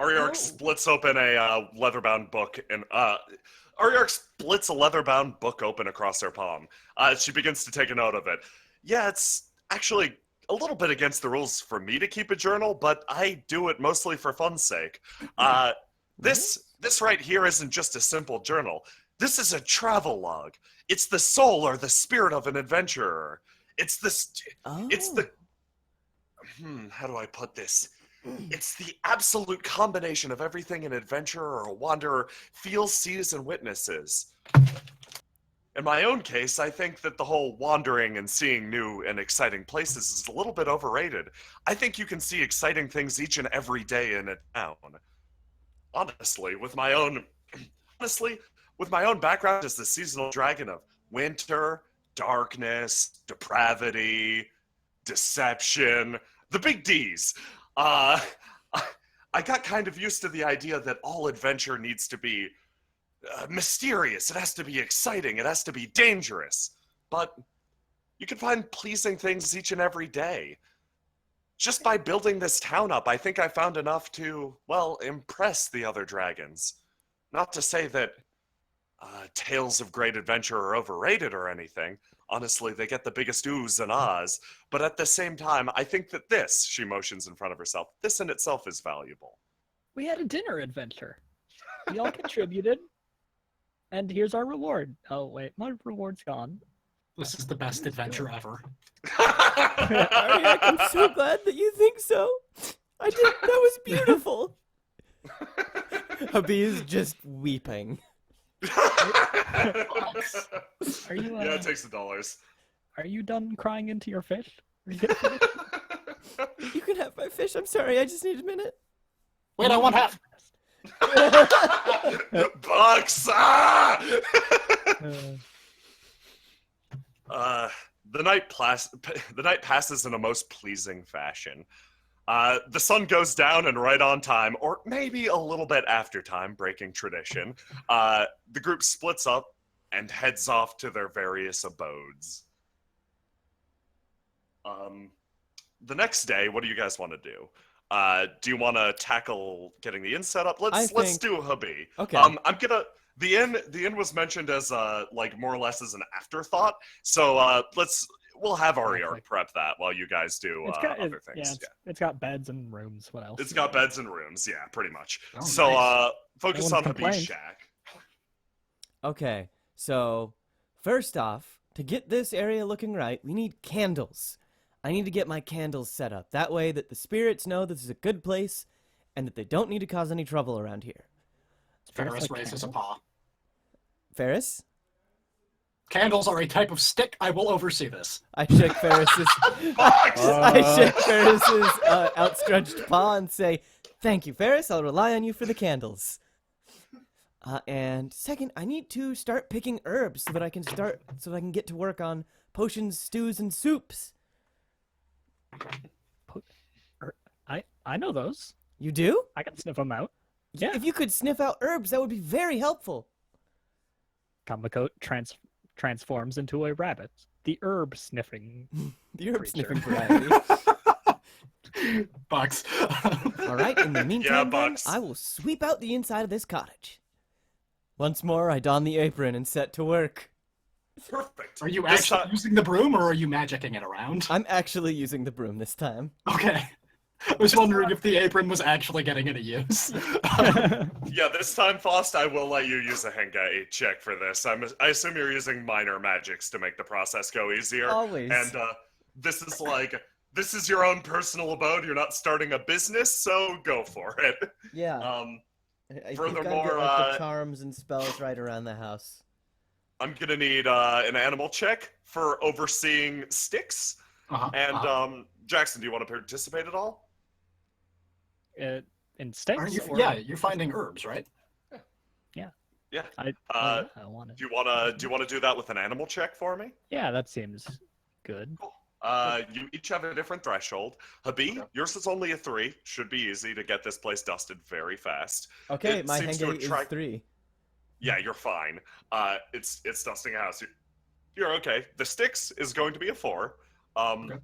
Ariark Oh. splits open a leather-bound book, and Ariark splits a leather-bound book open across her palm. She begins to take a note of it. Yeah, it's actually a little bit against the rules for me to keep a journal, but I do it mostly for fun's sake. This right here isn't just a simple journal. This is a travel log. It's the soul or the spirit of an adventurer. It's the how do I put this? It's the absolute combination of everything an adventurer or a wanderer feels, sees, and witnesses. In my own case, I think that the whole wandering and seeing new and exciting places is a little bit overrated. I think you can see exciting things each and every day in a town. Honestly, with my own background as the seasonal dragon of winter, darkness, depravity, deception, the big D's. I got kind of used to the idea that all adventure needs to be mysterious. It has to be exciting. It has to be dangerous. But you can find pleasing things each and every day. Just by building this town up, I think I found enough to, well, impress the other dragons. Not to say that tales of great adventure are overrated or anything. Honestly, they get the biggest oohs and ahs. But at the same time, I think that this, she motions in front of herself, this in itself is valuable. We had a dinner adventure. We all contributed. And here's our reward. Oh, wait, my reward's gone. This is the best adventure ever. Ariak, I'm so glad that you think so. That was beautiful. Habi is just weeping. Are you? Yeah, it takes the dollars. Are you done crying into your fish? You can have my fish. I'm sorry. I just need a minute. Wait, I want half. Bucks! Ah! The night passes in a most pleasing fashion. The sun goes down and right on time, or maybe a little bit after time, breaking tradition. The group splits up and heads off to their various abodes. The next day, what do you guys want to do? Do you want to tackle getting the inn set up? Let's do a Habi. Okay. The inn was mentioned as like more or less as an afterthought. So we'll have Ariar prep that while you guys do other things. Yeah, it's got beds and rooms. What else? It's got beds and rooms. Yeah, pretty much. Oh, so nice. focus No on one Habi's complained. shack. Okay, so first off, to get this area looking right, we need candles. I need to get my candles set up. That way that the spirits know this is a good place and that they don't need to cause any trouble around here. Ferris raises a paw. Ferris? Candles are a type of stick. I will oversee this. I shake Ferris's outstretched paw and say, "Thank you, Ferris. I'll rely on you for the candles." And second, I need to start picking herbs so that I can get to work on potions, stews, and soups. I know those. You do? I can sniff them out. Yeah. If you could sniff out herbs, that would be very helpful. Kamiko transforms into a rabbit. The herb sniffing. The herb creature. sniffing variety. Bucks. All right, in the meantime, then, Bucks. I will sweep out the inside of this cottage. Once more, I don the apron and set to work. Perfect. Are you This actually time- using the broom, or are you magicking it around? I'm actually using the broom this time. Okay. I was wondering if the apron was actually getting any use. Yeah, this time, Faust, I will let you use a Hengai check for this. I assume you're using minor magics to make the process go easier. Always. And this is your own personal abode. You're not starting a business, so go for it. Yeah. I think I furthermore, get like the charms and spells right around the house. I'm gonna need an animal check for overseeing sticks. And Jackson, do you want to participate at all? In sticks? Aren't you? or- Yeah, you're finding herbs, right? Yeah. I want Do you wanna do that with an animal check for me? Yeah, that seems good. You each have a different threshold. Habi, Okay. yours is only a 3. Should be easy to get this place dusted very fast. Okay, It my seems to Henge is attract- 3. Yeah, you're fine. It's dusting a house. You're okay. The sticks is going to be a 4. Okay.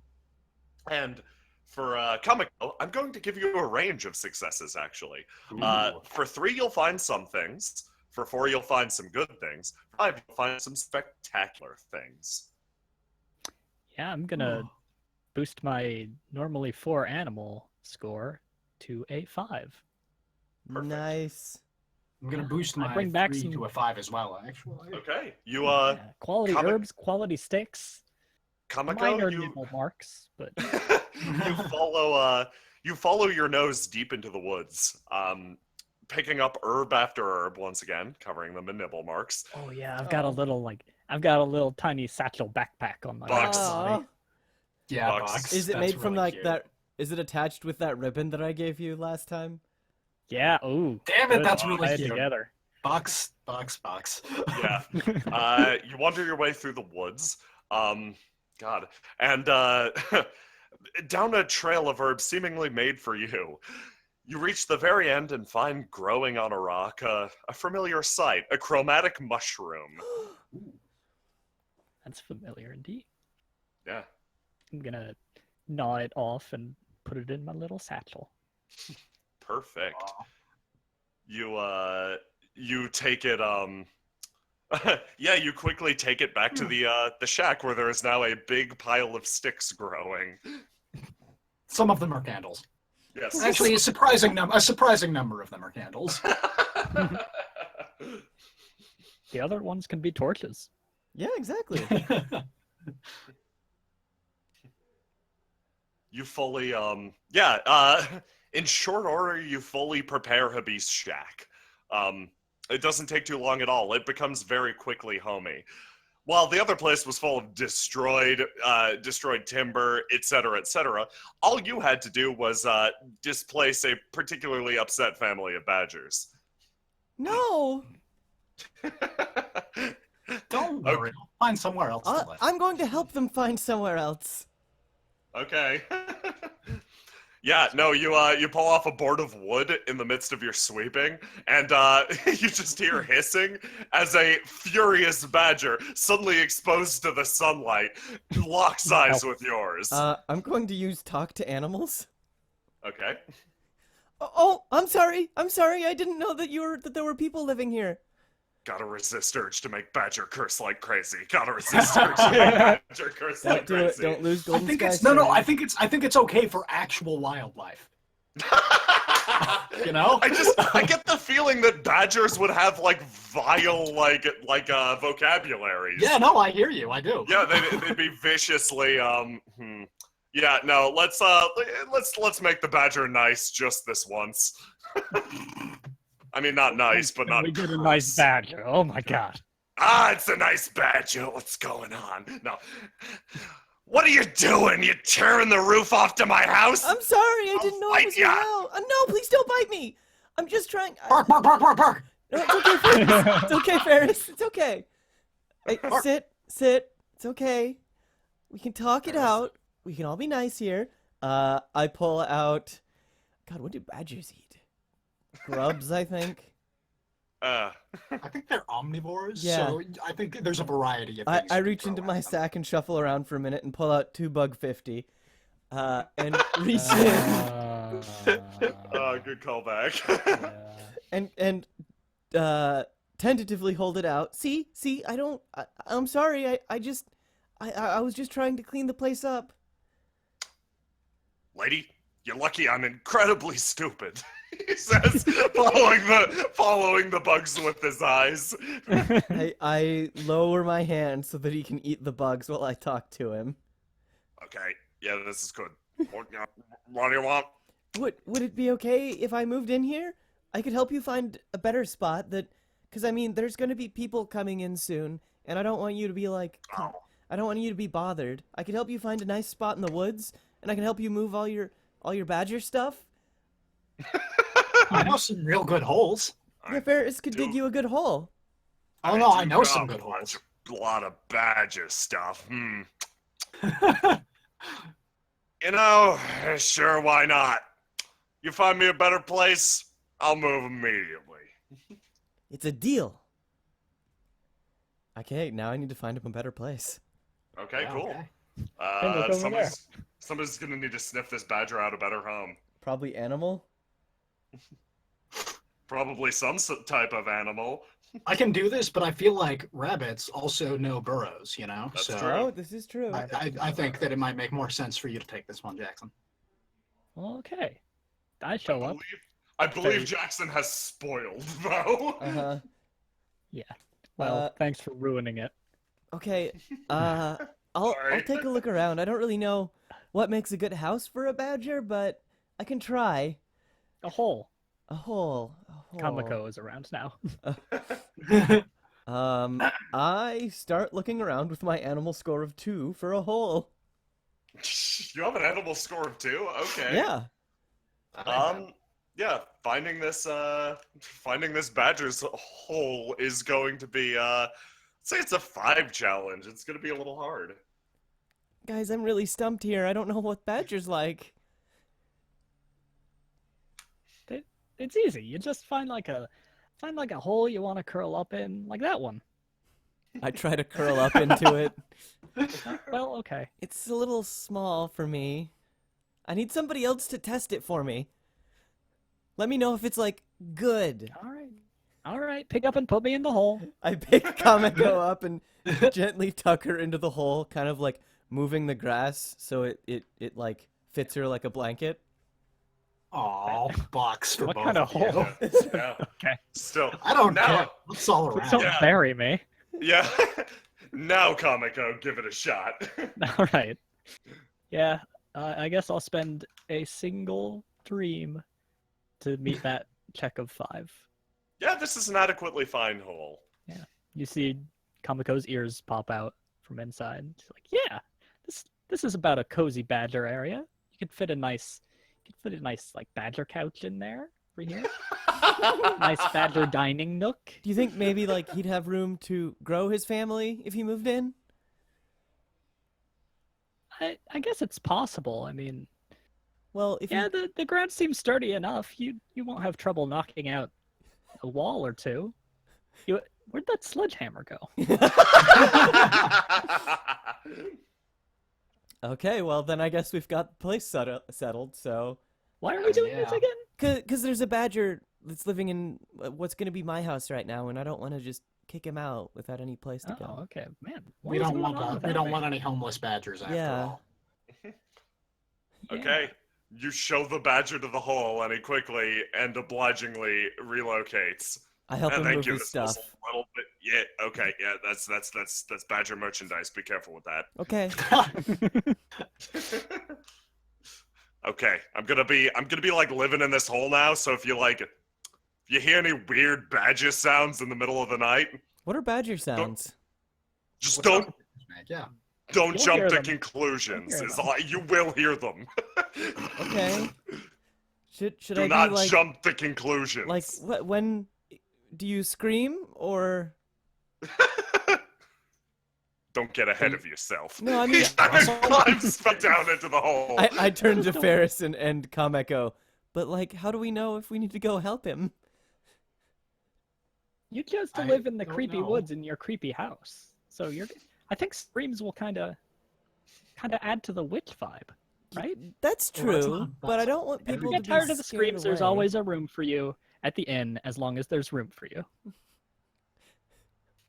And for Kamiko, I'm going to give you a range of successes, actually. Ooh. For 3, you'll find some things. For 4, you'll find some good things. 5, you'll find some spectacular things. Yeah, I'm gonna boost my normally 4 animal score to a 5. Perfect. Nice. I'm gonna boost I my bring back 3 some- to a 5 as well, actually. Okay. You Yeah, quality comic- herbs, quality sticks, Kamiko, minor you nibble marks, but you follow your nose deep into the woods, picking up herb after herb once again, covering them in nibble marks. oh yeah, I've got a little tiny satchel backpack on my Bucks. body. Aw. Yeah, Bucks. Bucks. Is it that's made from really like cute. that? Is it attached with that ribbon that I gave you last time? Yeah, ooh. Damn it, good. that's Tie really it cute. together. Bucks. Yeah. You wander your way through the woods. God. And down a trail of herbs seemingly made for you. You reach the very end and find growing on a rock a familiar sight, a chromatic mushroom. That's familiar indeed. Yeah. I'm gonna gnaw it off and put it in my little satchel. Perfect. Aw. You take it yeah, you quickly take it back to the shack where there is now a big pile of sticks growing. Some of them are candles. Yes. Actually, a surprising number of them are candles. The other ones can be torches. Yeah, exactly. You fully in short order you fully prepare Habi's shack. It doesn't take too long at all. It becomes very quickly homey. While the other place was full of destroyed timber, etc., all you had to do was displace a particularly upset family of badgers. No, Don't worry, I'll find somewhere else to live. I'm going to help them find somewhere else. Okay. Yeah, no, you pull off a board of wood in the midst of your sweeping, and you just hear hissing as a furious badger, suddenly exposed to the sunlight, locks eyes with yours. I'm going to use talk to animals. Okay. Oh, I'm sorry. I didn't know that there were people living here. Gotta resist urge to make badger curse like crazy. Gotta resist urge to make badger curse Don't like do it. crazy. Don't lose I golden think sky. it's no. Sailing. I think it's okay for actual wildlife. You know? I get the feeling that badgers would have like vile vocabularies. Yeah, no, I hear you. I do. Yeah, they'd be viciously Yeah, no, let's make the badger nice just this once. I mean, not nice, but not we get a gross. nice badger. Oh my god. Ah, it's a nice badger. What's going on? No. What are you doing? You tearing the roof off to my house? I'm sorry. I didn't know it was bite ya. allowed. No, please don't bite me. I'm just trying. Bark, bark, bark, bark, bark. No, it's okay, Ferris. It's okay, Ferris. It's okay. Hey, sit. It's okay. We can talk it out. We can all be nice here. I pull out. God, what do badgers eat? Grubs, I think. Uh, I think they're omnivores, Yeah. so I think there's a variety of I things. you can reach throw into at my them. sack and shuffle around for a minute and pull out 2 bug 50. And reach in good callback. and tentatively hold it out. See, I'm sorry. I was just trying to clean the place up. Lady, you're lucky I'm incredibly stupid. He says, following the bugs with his eyes. I lower my hand so that he can eat the bugs while I talk to him. Okay, yeah, this is good. What do you want? Would it be okay if I moved in here? I could help you find a better spot because I mean, there's gonna be people coming in soon, and I don't want you to be like, Oh. I don't want you to be bothered. I could help you find a nice spot in the woods, and I can help you move all your badger stuff. I know some real good holes. Yeah, Ferris could do- dig you a good hole. Oh no, I do know some got good holes. A lot of badger stuff. You know, sure, why not? You find me a better place, I'll move immediately. It's a deal. Okay, now I need to find him a better place. Okay, Yeah, cool. okay. look over Somebody's gonna need to sniff this badger out a better home. Probably animal. Probably some type of animal. I can do this, but I feel like rabbits also know burrows, you know? That's so true. Oh, this is true. I think that it might make more sense for you to take this one, Jackson. Okay. I show up. I believe Say- Jackson has spoiled, though. Uh-huh. Yeah. Well, Uh, thanks for ruining it. Okay, I'll Sorry. take a look around. I don't really know what makes a good house for a badger, but I can try. A hole. A hole. A hole. Kamiko is around now. I start looking around with my animal score of 2 for a hole. You have an animal score of 2? Okay. Yeah. Yeah, finding this badger's hole is going to be, say it's a 5 challenge. It's gonna be a little hard. Guys, I'm really stumped here. I don't know what badger's like. It's easy. You just find like a hole you want to curl up in, like that one. I try to curl up into it. Well, okay. It's a little small for me. I need somebody else to test it for me. Let me know if it's, like, good. All right. All right. Pick up and put me in the hole. I pick Kamiko up and gently tuck her into the hole, kind of like moving the grass so it like fits her like a blanket. Aw, box for What both kind of you. hole? Yeah. Okay. Still. I don't Now- care. It's all Please around. don't Yeah. bury me. Yeah. Now, Kamiko, give it a shot. All right. Yeah. I guess I'll spend a single dream to meet that check of 5. Yeah, this is an adequately fine hole. You see Kamiko's ears pop out from inside. She's like, "Yeah, this is about a cozy badger area. You could fit a nice like badger couch in there for here. Nice badger dining nook." Do you think maybe like he'd have room to grow his family if he moved in? I guess it's possible. I mean, Well, if yeah, the ground seems sturdy enough. You won't have trouble knocking out a wall or two. Where'd that sledgehammer go? Okay, well then I guess we've got the place settled. So, Why are we doing this Yeah. again? cause there's a badger that's living in what's gonna be my house right now, and I don't want to just kick him out without any place to Oh, go. okay, man. We what is don't going want on with we that? don't want any homeless badgers after Yeah. all. Yeah. Okay. You show the badger to the hole, and he quickly and obligingly relocates. I help him Thank move you. his This was stuff. a little bit. Yeah. Okay. Yeah. That's badger merchandise. Be careful with that. Okay. Okay. I'm gonna be like living in this hole now. So if you hear any weird badger sounds in the middle of the night, What are badger sounds? just What's don't up? Yeah. don't You'll jump hear to them. conclusions. You'll hear It's them. like you will hear them. Okay. Should Do I not be like jump to conclusions. like when do you scream or Don't get ahead of yourself. No, I mean- He's trying to climb back down into the hole. I turn to Ferris and Kameko, but like how do we know if we need to go help him? You chose to I live in the don't creepy know. woods in your creepy house, so I think screams will kind of add to the witch vibe, right? That's Well, that's true, not- but I that's don't want If you people get to be tired of the scared screams, there's away. always a room for you at the inn, as long as there's room for you.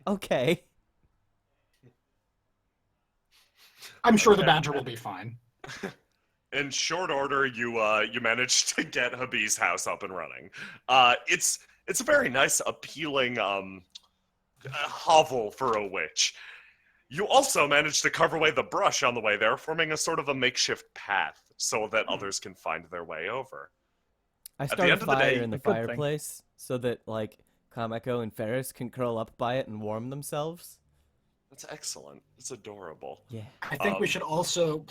Okay. I'm sure the Okay. badger will be fine. In short order, you managed to get Habi's house up and running. It's a very nice, appealing hovel for a witch. You also managed to carve away the brush on the way there, forming a sort of a makeshift path so that others can find their way over. I the start a end of the fire day- in the A good thing. fireplace so that like Kameko and Ferris can curl up by it and warm themselves. That's excellent. It's adorable. Yeah. I think we should also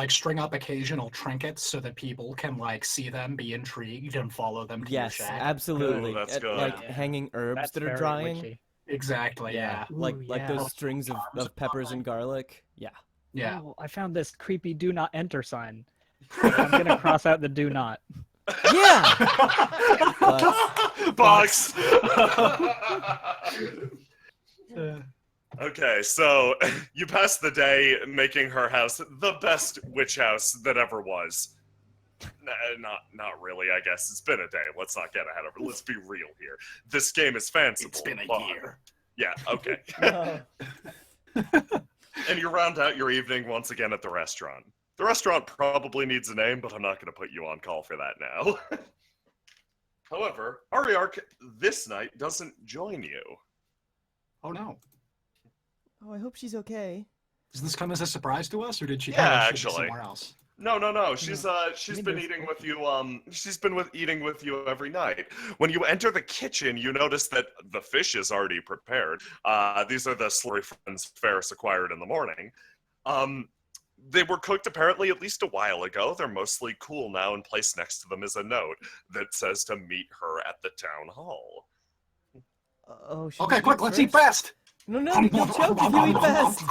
string up occasional trinkets so that people can see them, be intrigued, and follow them to Yes, your shack. absolutely. Ooh, that's And, good. like Yeah. hanging herbs That's that are very drying. witchy. Exactly. Yeah. Like Ooh, like yeah. those strings of peppers and garlic. Yeah. Yeah. Oh, I found this creepy "do not enter" sign. I'm gonna cross out the "do not." Yeah. Box. Uh, Okay, so you pass the day making her house the best witch house that ever was. Not really, I guess. It's been a day. Let's not get ahead of it. Let's be real here. This game is fanciful. It's been a but- year. Yeah, okay. No. And you round out your evening once again at the restaurant. The restaurant probably needs a name, but I'm not going to put you on call for that now. However, Ariark this night doesn't join you. Oh no. Oh, I hope she's okay. Does this come as a surprise to us, or did she Yeah, tell us she was actually. somewhere else? No. She's Maybe been there's- eating with you. She's been eating with you every night. When you enter the kitchen, you notice that the fish is already prepared. These are the slurry friends Ferris acquired in the morning. They were cooked apparently at least a while ago. They're mostly cool now, and placed next to them is a note that says to meet her at the town hall. Oh, should Okay, we quick, eat let's eat first? fast. No, you'll choke if you eat fast.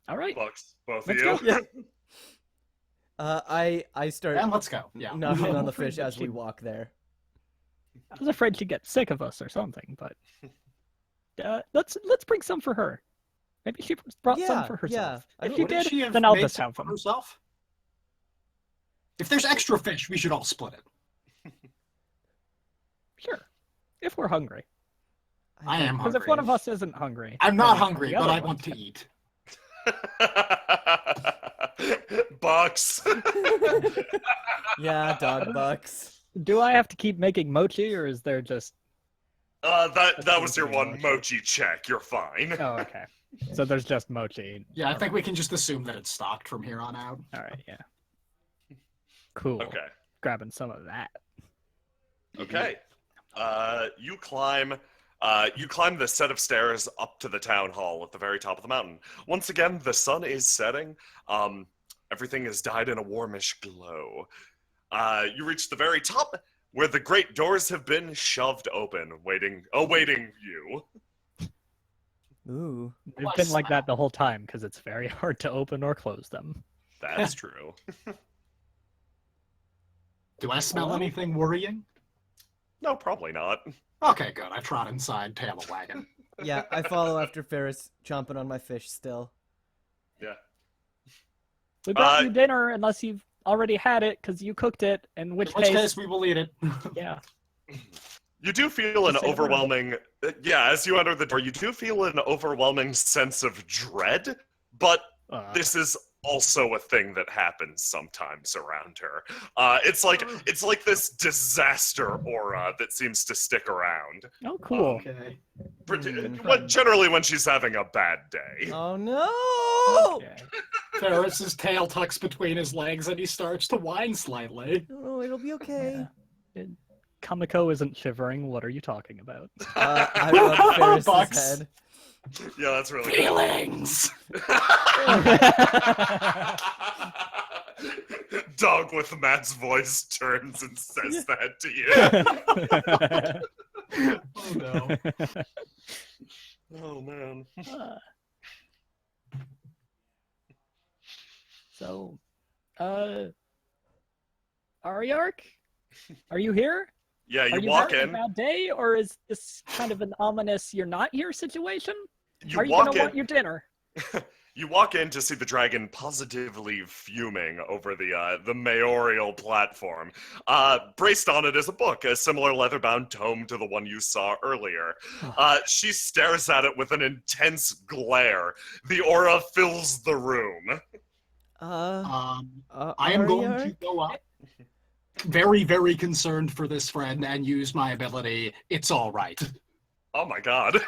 All right. Bucks, both Let's of go. you. Yeah. I start And let's go. Yeah. knocking on the Pretty fish as we much. walk there. I was afraid she'd get sick of us or something, but let's bring some for her. Maybe she brought some for herself. I If don't- you Wouldn't did, she have then I'll made just some have for them. herself? If there's extra fish, we should all split it. Sure, if we're hungry. I am Because if hungry. one of us isn't hungry, I'm not then hungry, the but other I one want to can. eat. Bucks. Yeah, dog bucks. Do I have to keep making mochi, or is there just? That was your one Mochi. mochi check. You're fine. Oh, okay. So there's just mochi. Yeah, I think we can just assume that it's stocked from here on out. All right, yeah. Cool. Okay. Grabbing some of that. Okay. You climb the set of stairs up to the town hall at the very top of the mountain. Once again, the sun is setting. Everything has died in a warmish glow. You reach the very top, where the great doors have been shoved open, awaiting you. Ooh. They've been like that the whole time because it's very hard to open or close them. That's true. Do I smell anything worrying? No, probably not. Okay, good. I trot inside, tail a wagon. Yeah, I follow after Ferris, chomping on my fish still. Yeah. We brought Uh, you dinner unless you've already had it because you cooked it. In which, In which case, we will eat it. yeah. You do feel an Just say the word. overwhelming, as you enter the door, you do feel an overwhelming sense of dread, but this is also a thing that happens sometimes around her. It's like this disaster aura that seems to stick around. Oh, cool. Okay. Generally when she's having a bad day. Oh no! Okay. Ferris's tail tucks between his legs and he starts to whine slightly. No, it'll be okay. Kamiko isn't shivering. What are you talking about? I rub Ferris's Bucks. head. Yeah, that's really good. Feelings! Dog with Matt's voice turns and says that to you. Oh no. Oh man. So, Ariark, are you here? Yeah, Are you you walk having in. a bad day, or is this kind of an ominous "you're not here" situation? You Are you walk gonna in. want your dinner? You walk in to see the dragon positively fuming over the mayoral platform. Braced on it is a book, a similar leather-bound tome to the one you saw earlier. She stares at it with an intense glare. The aura fills the room. I am going to Ariark? go up, very, very concerned for this friend, and use my ability, It's All Right. Oh my god.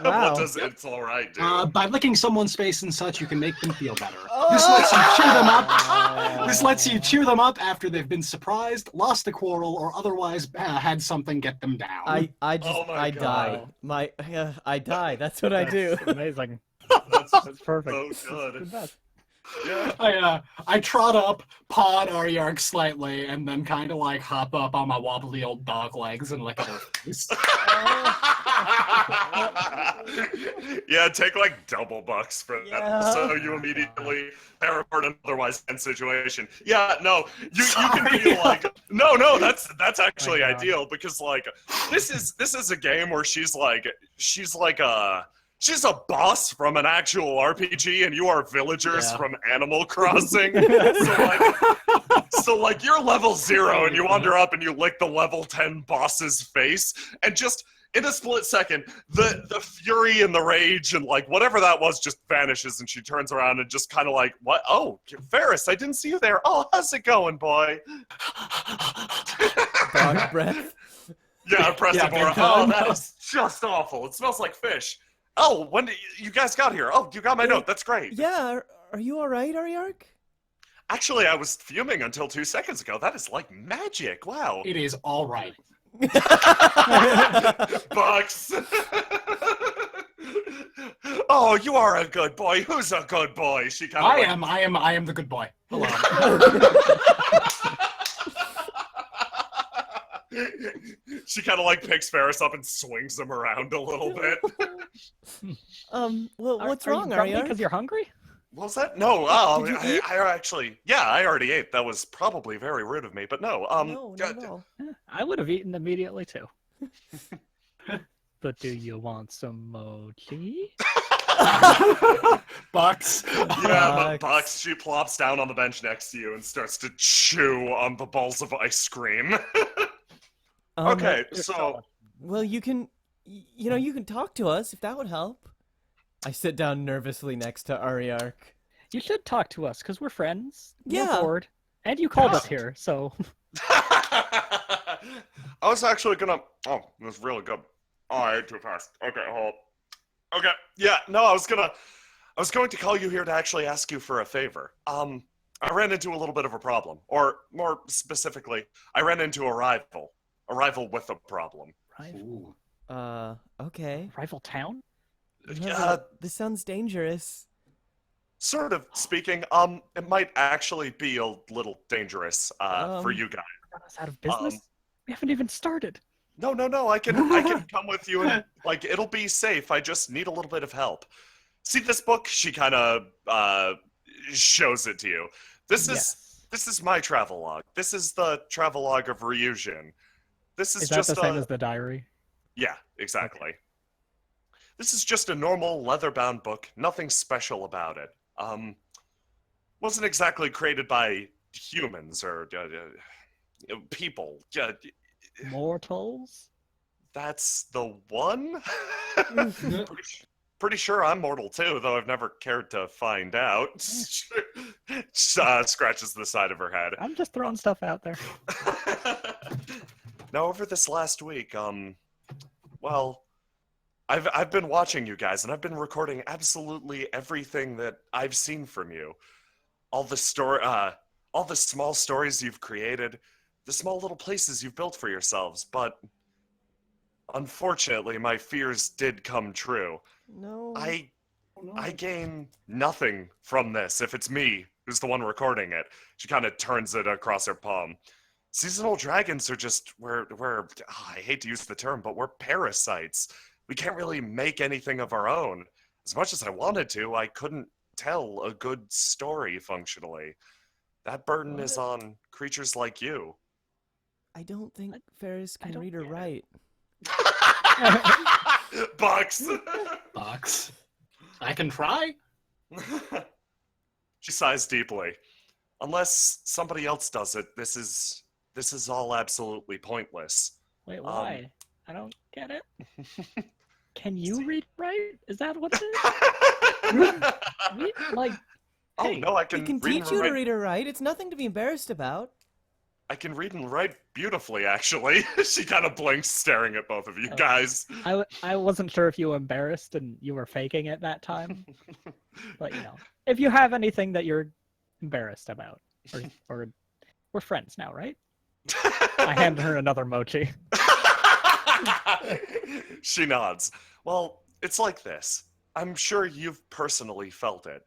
Wow. What does it's all right do? By licking someone's face and such, you can make them feel better. Oh! This lets you cheer them up. This lets you cheer them up after they've been surprised, lost a quarrel, or otherwise had something get them down. Oh my I die. God. I die. That's what I do. Amazing. That's That's perfect. so The good. best. Yeah. I trot up, pod Aryark slightly, and then kind of like hop up on my wobbly old dog legs and lick her face. Yeah, take like double bucks for that. Yeah. So you immediately report an otherwise tense situation. Yeah, no, you can Sorry. feel like no, that's actually My God. ideal because like this is a game where she's like She's a boss from an actual RPG, and you are villagers Yeah. from Animal Crossing. So you're level 0, and you wander up and you lick the level 10 boss's face, and just in a split second, the fury and the rage and like whatever that was just vanishes, and she turns around and just kind of like, what? Oh, Ferris, I didn't see you there. Oh, how's it going, boy? Dog breath. Yeah, press Yeah, it more. big Oh, time. that is just awful. It smells like fish. Oh, when did you guys got here? Oh, you got my note. That's great. Yeah, are you all right, Ariark? Actually, I was fuming until 2 seconds ago. That is like magic. Wow. It is all right. Bucks. Oh, you are a good boy. Who's a good boy? She kind of I am the good boy. Hello. She kind of like picks Ferris up and swings him around a little bit. Well, what's wrong, Are you Ariark? because you're hungry? What was that? No, oh, Did you eat? I actually, yeah, I already ate. That was probably very rude of me, but no. No, not at all. I would have eaten immediately too. But do you want some mochi? Bucks. Yeah, but Bucks. Bucks, she plops down on the bench next to you and starts to chew on the balls of ice cream. Okay, so Well, you can talk to us if that would help. I sit down nervously next to Ariark. You should talk to us because we're friends. Yeah. We're bored. And you called us here, so I was actually gonna. Oh, it was really good. Oh, I ate too fast. Okay, hold. Okay, yeah, no, I was going to call you here to actually ask you for a favor. I ran into a little bit of a problem, or more specifically, I ran into a rival with a problem. rival, Okay. rival town? Yeah, This sounds dangerous. sort of speaking. It might actually be a little dangerous for you guys. Run us out of business? We haven't even started. No, I can come with you and like it'll be safe. I just need a little bit of help. See this book? She kind of shows it to you. This is my travelogue. This is the travelogue of Ryujin. This is Is that just the same as the diary? yeah, exactly. This is just a normal leather-bound book. Nothing special about it. Wasn't exactly created by humans or people. Mortals? That's the one? Pretty sure I'm mortal too, though I've never cared to find out. Scratches the side of her head. I'm just throwing stuff out there. Now, over this last week, well, I've been watching you guys, and I've been recording absolutely everything that I've seen from you. All the small stories you've created, the small little places you've built for yourselves, but unfortunately, my fears did come true. No. I gain nothing from this if it's me who's the one recording it. She kind of turns it across her palm. Seasonal dragons are just I hate to use the term, but we're parasites. We can't really make anything of our own. As much as I wanted to, I couldn't tell a good story functionally. That burden is on creatures like you. I don't think Ferris can don't read or get it. write. Bucks! Bucks. I can try. She sighs deeply. Unless somebody else does it, this is all absolutely pointless. Wait, why? I don't get it. Can you read right? Is that what it is? Like, Oh hey, no, I We can can read teach and you to write. read or write. It's nothing to be embarrassed about. I can read and write beautifully, actually. She kind of blinks, staring at both of you Oh. guys. I wasn't sure if you were embarrassed and you were faking it that time. But, if you have anything that you're embarrassed about, or we're friends now, right? I hand her another mochi. She nods. Well, it's like this. I'm sure you've personally felt it.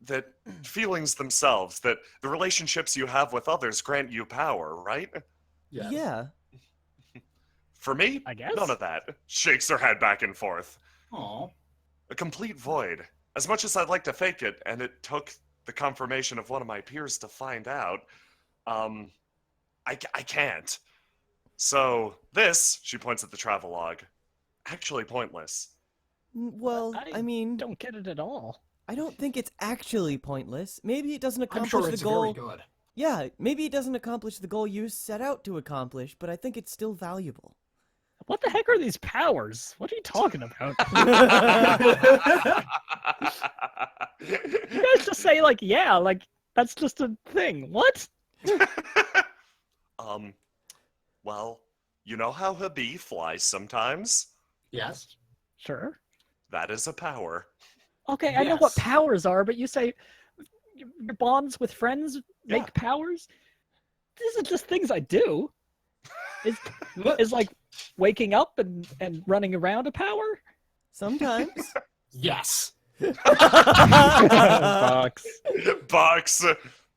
That feelings themselves, that the relationships you have with others grant you power, right? Yes. Yeah. For me, I guess. none of that. Shakes her head back and forth. Aw. A complete void. As much as I'd like to fake it, and it took the confirmation of one of my peers to find out, I can't. So this, she points at the travelogue, actually pointless. Well, I mean, don't get it at all. I don't think it's actually pointless. Maybe it doesn't I'm accomplish sure the it's goal. very good. Yeah, maybe it doesn't accomplish the goal you set out to accomplish, but I think it's still valuable. What the heck are these powers? What are you talking about? You guys just say like, yeah, like that's just a thing. What? Well, you know how Habi flies sometimes? Yes. Sure. That is a power. Okay, I know what Yes. powers are, but you say your bonds with friends make Yeah. powers? These are just things I do. Is like waking up and running around a power? Sometimes. Yes. Box. Bucks.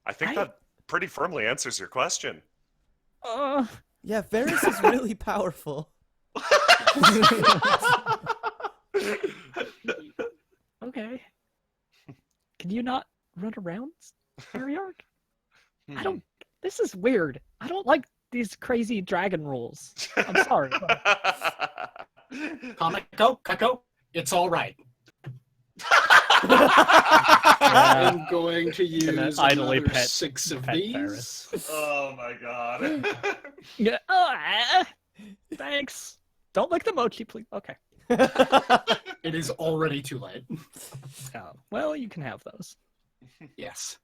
I think I- that pretty firmly answers your question. Yeah, Varys is really powerful. Okay. Can you not run around, Ariark? I don't. This is weird. I don't like these crazy dragon rules. I'm sorry. Comico, it's all right. Yeah. I'm going to use idly another pet- 6 of pet these. Oh my god. Yeah. Thanks. Don't lick the mochi, please. Okay. It is already too late. Oh, well, you can have those. Yes.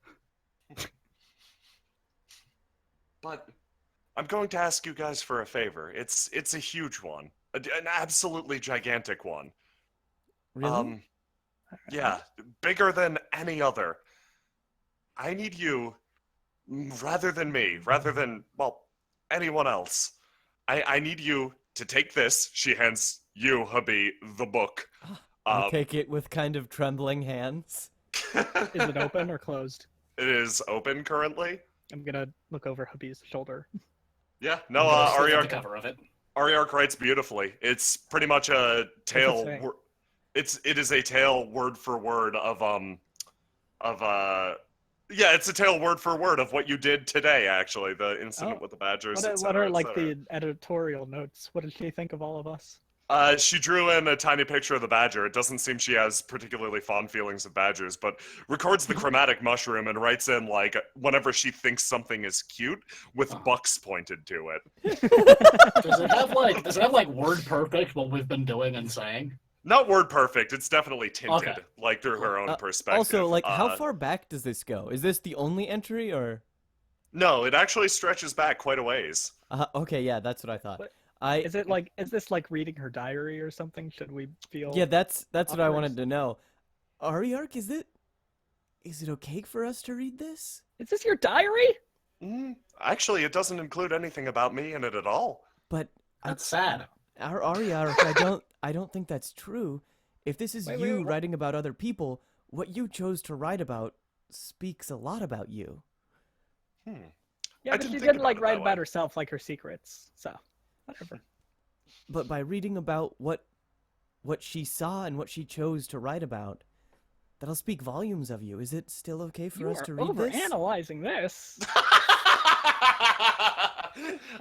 But I'm going to ask you guys for a favor. It's a huge one. An absolutely gigantic one. Really? Yeah, bigger than any other. I need you, rather than me, rather than, well, anyone else. I need you to take this. She hands you, Habi, the book. I take it with kind of trembling hands. Is it open or closed? It is open currently. I'm gonna look over Habi's shoulder. Yeah, no, I'm gonna sniff at the Ariark cover of it. writes beautifully. It's pretty much a tale. say? It is a tale word for word of yeah, it's a tale word for word of what you did today. Actually, the incident Oh. with the badgers. What et are cetera, et like cetera. the editorial notes? What did she think of all of us? She drew in a tiny picture of the badger. It doesn't seem she has particularly fond feelings of badgers, but records the chromatic mushroom and writes in, like, whenever she thinks something is cute, with bucks pointed to it. Does it have like word perfect what we've been doing and saying? Not word perfect. It's definitely tinted, Okay. like through her own perspective. Also, like, how far back does this go? Is this the only entry, or? No, it actually stretches back quite a ways. Okay, yeah, that's what I thought. What- Is this like reading her diary or something? Should we feel? Yeah, that's what I Others? wanted to know. Ariark, is it okay for us to read this? Is this your diary? Actually, it doesn't include anything about me in it at all. But That's sad. Ariark, I don't think that's true. If this is Wait, you what? writing about other people, what you chose to write about speaks a lot about you. Yeah, I but didn't she think didn't about like it write that about way. herself like her secrets. So, whatever. But by reading about what she saw and what she chose to write about, that'll speak volumes of you. Is it still okay for You us are to read this? overanalyzing this.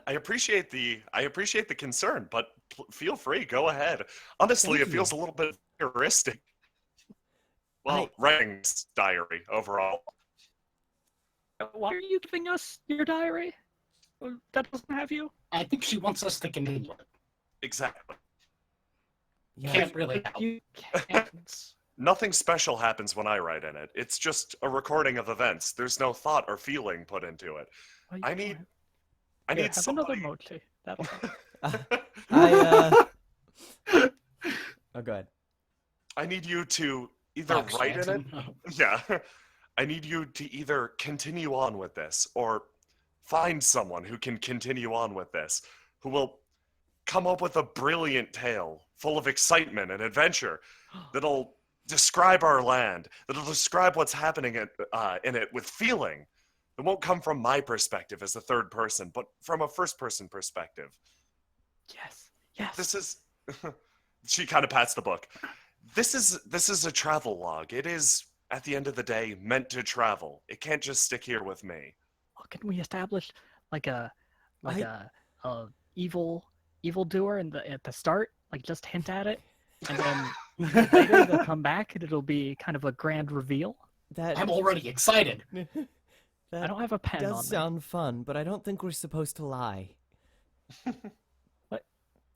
I appreciate the concern, but feel free, go ahead. Honestly, Thank it feels a little bit heuristic. Well, writing this diary overall. Why are you giving us your diary? That doesn't have you. I think she wants us to continue it. Exactly. Yeah. Can't really help. You can't. Nothing special happens when I write in it. It's just a recording of events. There's no thought or feeling put into it. Well, you I go need ahead. I Here, need have somebody. another mochi. That'll help. Oh, go ahead. I need you to either Box write in it. Jansen. Yeah. I need you to either continue on with this or find someone who can continue on with this, who will come up with a brilliant tale full of excitement and adventure that'll describe our land, that'll describe what's happening in it with feeling. It won't come from my perspective as a third person, but from a first person perspective. Yes. Yes. This is she kind of pats the book. This is a travel log. It is, at the end of the day, meant to travel. It can't just stick here with me. Oh, can we establish like a evil doer at the start? Like just hint at it, and then Later they'll come back and it'll be kind of a grand reveal. That I'm already excited. I that don't have a pen on does me. sound fun, but I don't think we're supposed to lie.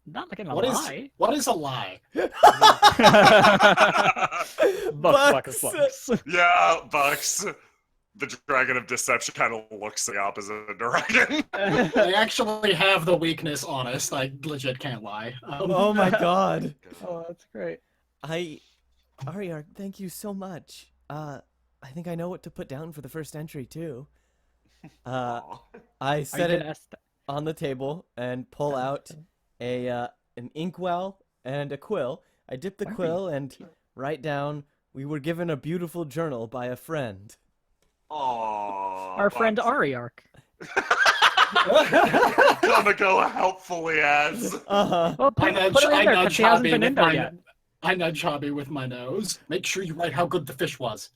Not like in a What is lie. what is a lie? Bucks. Yeah, Bucks. The Dragon of Deception kind of looks the opposite direction. I actually have the weakness honest. I legit can't lie. Oh my god. Oh, that's great. Ariark, thank you so much. I think I know what to put down for the first entry too. I Are you set gonna it ask on the table and pull out an inkwell and a quill. I dip the Why are we quill and write down, "We were given a beautiful journal by a friend." Aww. our friend Bucks. Ariark? Kamiko helpfully adds. Uh-huh. Well, put her in there because she hasn't been in there yet. I nudge Habi with my nose. Make sure you write how good the fish was.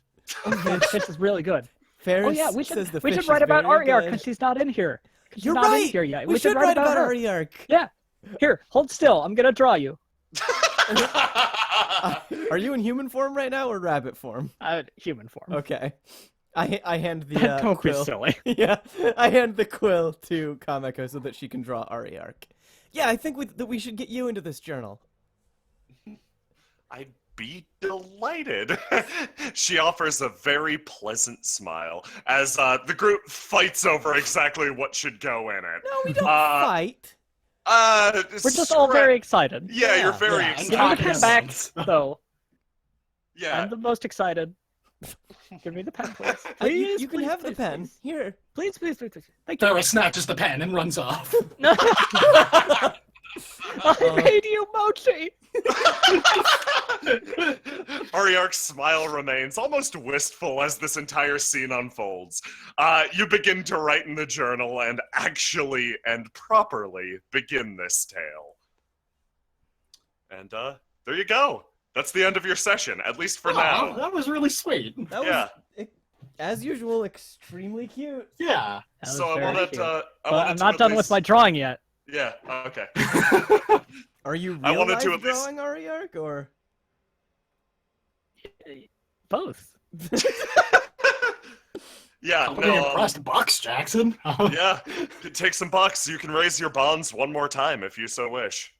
The fish is really good. Ferris Oh yeah, we says should the we fish should is write about very Ariark good. because she's not in here. 'Cause she's You're not in right. here yet. We should write about her. Ariark. Yeah. Here, hold still. I'm gonna draw you. Are you in human form right now or rabbit form? Human form. Okay. I hand the Don't be quill. silly. Yeah, I hand the quill to Kamiko so that she can draw Ariark. Yeah, I think that we should get you into this journal. I'd be delighted. She offers a very pleasant smile as the group fights over exactly what should go in it. No, we don't fight. We're just all very excited. Yeah, you're Yeah. very Yeah, and Give me the excited. pen back, though. Yeah. I'm the most excited. Give me the pen, please. You Please, can please, have the please, pen. please. Here. Please, please, please, please. Thank you. Ferris snatches the pen and runs off. No. I made you mochi. Ariark's smile remains almost wistful as this entire scene unfolds. You begin to write in the journal and actually and properly begin this tale. And there you go. That's the end of your session, at least for Oh, now. that was really sweet. That Yeah. was, as usual, extremely cute. Yeah. That was So I very wanted cute. to. But I'm not done with my drawing yet. Yeah. Okay. Are you I real wanted life to at least- drawing Ariark or? Both. Yeah. I'm pretty impressed. Bucks, Jackson. Yeah. Take some bucks. You can raise your bonds one more time if you so wish.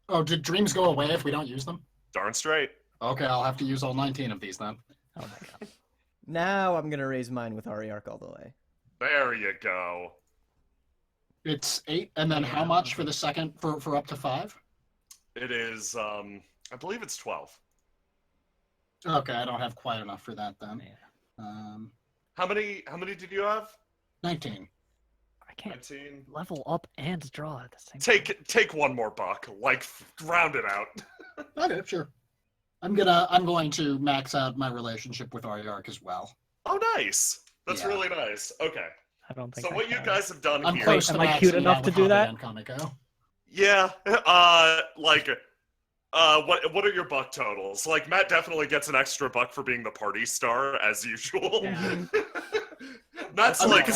Oh, did dreams go away if we don't use them? Darn straight. Okay, I'll have to use all 19 of these then. Oh my god. Now I'm gonna raise mine with Ariark all the way. There you go. It's 8, and then how much for the second for up to 5? It is. I believe it's 12. Okay, I don't have quite enough for that then. How many did you have? 19. I can't 19. level up and draw at the same time. Take one more buck. Like round it out. Okay, sure. I'm going to max out my relationship with Ariark as well. Oh, nice. That's Yeah. really nice. Okay. I don't think So I what you can. guys have done I'm here? close to Am I maxing cute out enough to with do Habi that? and Kamiko. Yeah. What are your buck totals? Like Matt definitely gets an extra buck for being the party star as usual. Matt's I like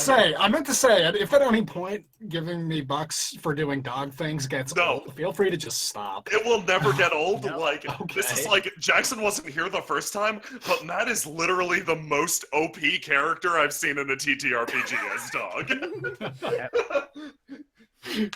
meant to say, if at any point giving me bucks for doing dog things gets No. old, feel free to just stop. it will never get old. No. Like this is Okay. like Jackson wasn't here the first time, but Matt is literally the most OP character I've seen in a TTRPG as dog.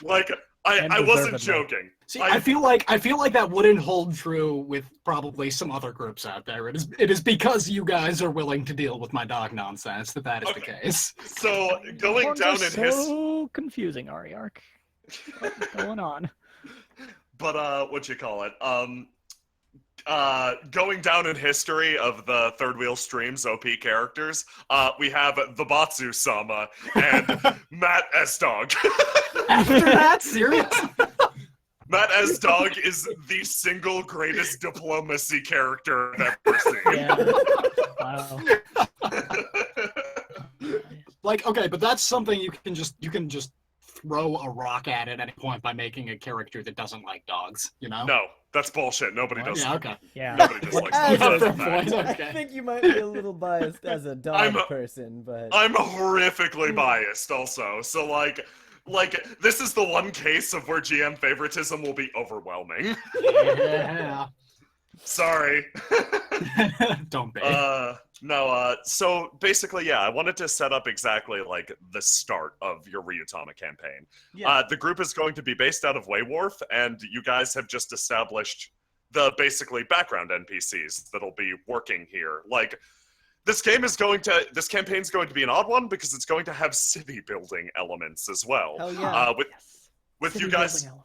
Like And I wasn't deservedly. joking. See, I feel like that wouldn't hold true with probably some other groups out there. It is because you guys are willing to deal with my dog nonsense that is the Okay. case. So going Horns down are in so history, confusing, Ariark. What's going on? but what you call it? Going down in history of the Third Wheel Streams OP characters, we have the Batsu-sama and Matt S. Dog. After that, seriously? Matt S. Dog is the single greatest diplomacy character I've ever seen. Yeah. Wow. Like, okay, but that's something you can just throw a rock at any point by making a character that doesn't like dogs, you know? No, that's bullshit. Nobody does. Yeah, okay. Yeah. Nobody dislikes As dogs. a- That's a fact. I Okay. think you might be a little biased as a dog I'm a- person, but I'm horrifically biased also. So like Like, this is the one case of where GM favoritism will be overwhelming. Yeah. Sorry. Don't be. No, so basically, yeah, I wanted to set up exactly, like, the start of your Ryutama campaign. Yeah. The group is going to be based out of Waywharf, and you guys have just established the, basically, background NPCs that'll be working here. Like, this campaign's going to be an odd one, because it's going to have city-building elements as well. Hell yeah. With City you guys... building elements.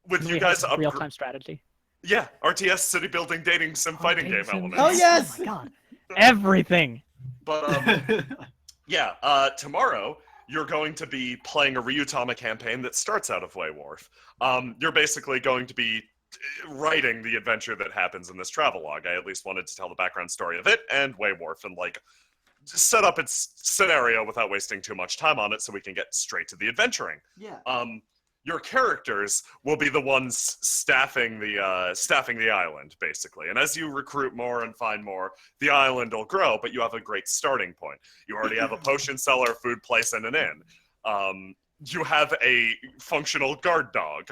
With Can you we guys have real-time strategy. Yeah, RTS city building dating sim fighting game Dating sim- elements. Oh, yes! Oh my god. Everything. But yeah, tomorrow you're going to be playing a Ryutama campaign that starts out of Waywharf. You're basically going to be writing the adventure that happens in this travelogue. I at least wanted to tell the background story of it and Waywharf and like set up its scenario without wasting too much time on it so we can get straight to the adventuring. Yeah. Your characters will be the ones staffing the island, basically. And as you recruit more and find more, the island will grow, but you have a great starting point. You already have a potion seller, food place, and an inn. You have a functional guard dog.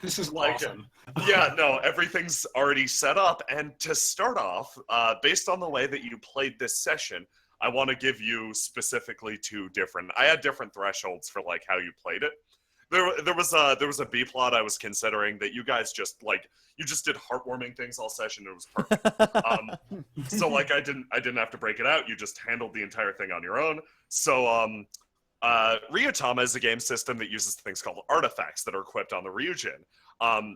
This is like, awesome. Yeah, no, everything's already set up. And to start off, based on the way that you played this session, I want to give you specifically I had different thresholds for like how you played it. There was a B plot I was considering that you guys just did heartwarming things all session. It was perfect. So like I didn't have to break it out. You just handled the entire thing on your own. So Ryutama is a game system that uses things called artifacts that are equipped on the Ryujin.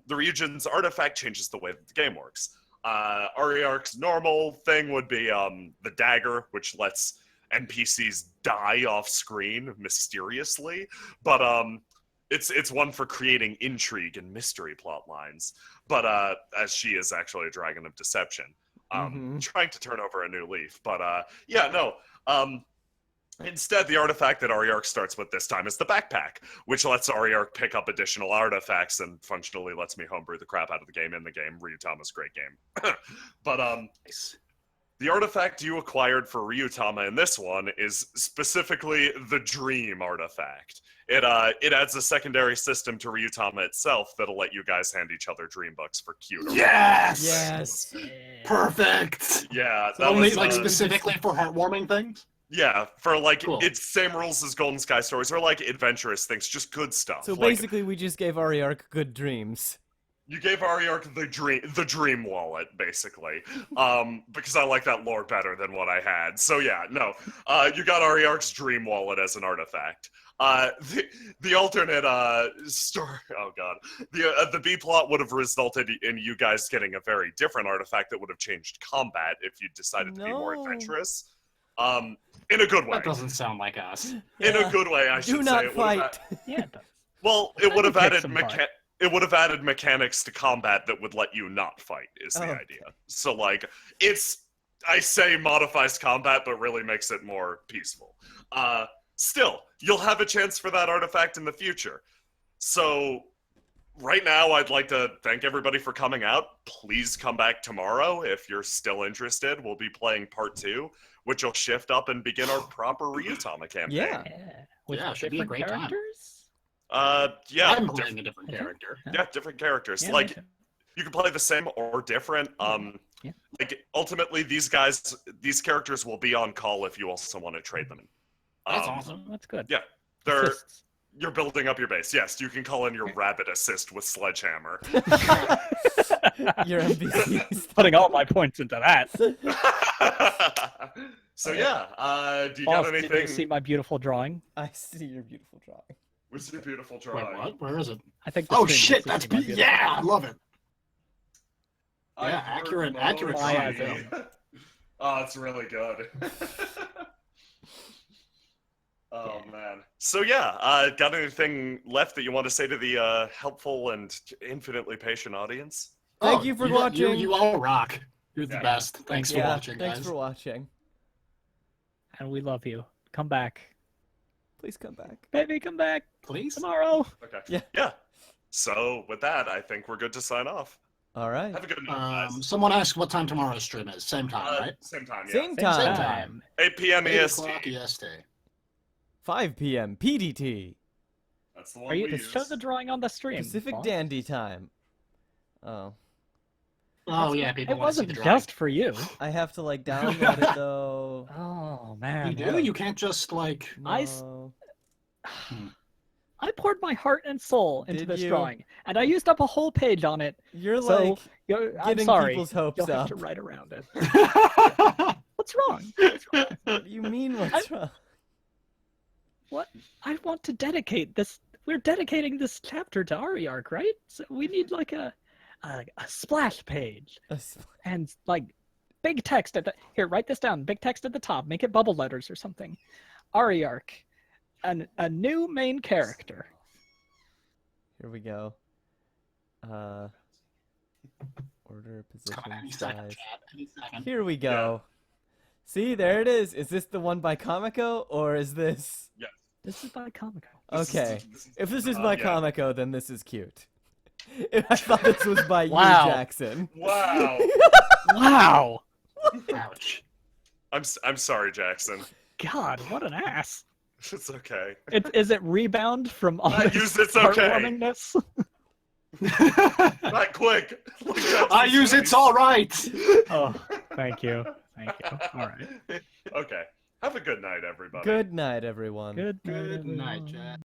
The Ryujin's artifact changes the way that the game works. Ariarch's normal thing would be the dagger, which lets NPCs die off screen mysteriously, but it's one for creating intrigue and mystery plot lines. But as she is actually a dragon of deception, trying to turn over a new leaf. But yeah, no. Instead, the artifact that Ariarch starts with this time is the backpack, which lets Ariarch pick up additional artifacts and functionally lets me homebrew the crap out of the game in the game. Ryutama's a great game. But the artifact you acquired for Ryutama in this one is specifically the Dream artifact. It adds a secondary system to Ryutama itself that'll let you guys hand each other dream books for cute. Yes! Yes. Perfect! Yeah, So that Only was, like specifically for heartwarming things? yeah, for like Cool. it's same rules as Golden Sky Stories, or like adventurous things, just good stuff. So Like, basically, we just gave Ariarch good dreams. you gave Ariarch the dream wallet, basically, because I like that lore better than what I had. So yeah, no, you got Ariarch's dream wallet as an artifact. The alternate story, oh god, the B plot would have resulted in you guys getting a very different artifact that would have changed combat if you decided to be more No. adventurous. In a good way. That doesn't sound like us. In a Yeah. good way, I should Do say. not It would have fight. Yeah, it does. Well, it would have Pick added some fight. it would have added mechanics to combat that would let you not fight, is the Okay. idea. So like I say modifies combat, but really makes it more peaceful. Still, you'll have a chance for that artifact in the future. So right now I'd like to thank everybody for coming out. Please come back tomorrow if you're still interested. We'll be playing part 2, which will shift up and begin our proper Ryutama campaign. Yeah. Yeah. With Yeah, should be a different great time. characters? Yeah, I'm playing a different Okay. character. yeah, different characters. Yeah, like me too. you can play the same or different. Yeah. Like ultimately, these characters will be on call if you also want to trade them. That's awesome. Oh, that's good. Yeah, they're Assists. you're building up your base. Yes, you can call in your rabbit assist with sledgehammer. Your NPCs. Putting all my points into that. So yeah, do you Boss, got did you anything? see my beautiful drawing? I see your beautiful drawing. What's your beautiful Wait, drawing? what? Where is it? I think. The Oh stream shit, is that's seeing my beautiful yeah, I drawing. love it. I Yeah, heard accurate drawing. emoji. Oh, it's really good. Oh man. So yeah, got anything left that you want to say to the helpful and infinitely patient audience? Thank you for watching. You all rock. You're the Yeah. best. Thanks for Yeah, watching, thanks guys. for watching. And we love you. Come back, Please come back. baby. Come back Please. tomorrow. Okay. Yeah. Yeah. So with that, I think we're good to sign off. All right. Have a good night, guys. Someone asked what time tomorrow's stream is. Same time, right? Same time, yeah. Same Same time. time. 8 p.m. 8 EST. o'clock EST. 5 p.m. PDT. That's the one Are you? we use. Show the drawing on the stream. Pacific boss. Dandy time. Oh. Oh yeah, people It want to see wasn't the drawing. just for you. I have to like download it though. Oh man. You do? You can't just like. No. I poured my heart and soul into Did this you? drawing, and I used up a whole page on it. You're So like I'm getting sorry. people's hopes You'll have up. to write around it. What What's wrong? What's wrong? What do you mean what's wrong? What? I want to dedicate this. We're dedicating this chapter to Ariark, right? So we need like a splash page and like big text at the here. Write this down. Big text at the top. Make it bubble letters or something. Ariark, a new main character. Here we go. Order, position, Any second, size. chat. Any second. Here we go. See, there it is. Is this the one by Comico, or is this... This is by Comico. Okay. If this is by by Comico, then this is cute. I thought this was by Wow. you, Jackson. Wow. Wow. Ouch. I'm sorry, Jackson. God, what an ass. It's okay. Is it rebound from all I this use it's okay. heartwarmingness? Not quick. Look at I use it's all right. Oh, thank you. Thank you. All right. Okay. Have a good night, everybody. Good night, everyone. Good night, Good night, everyone. chat.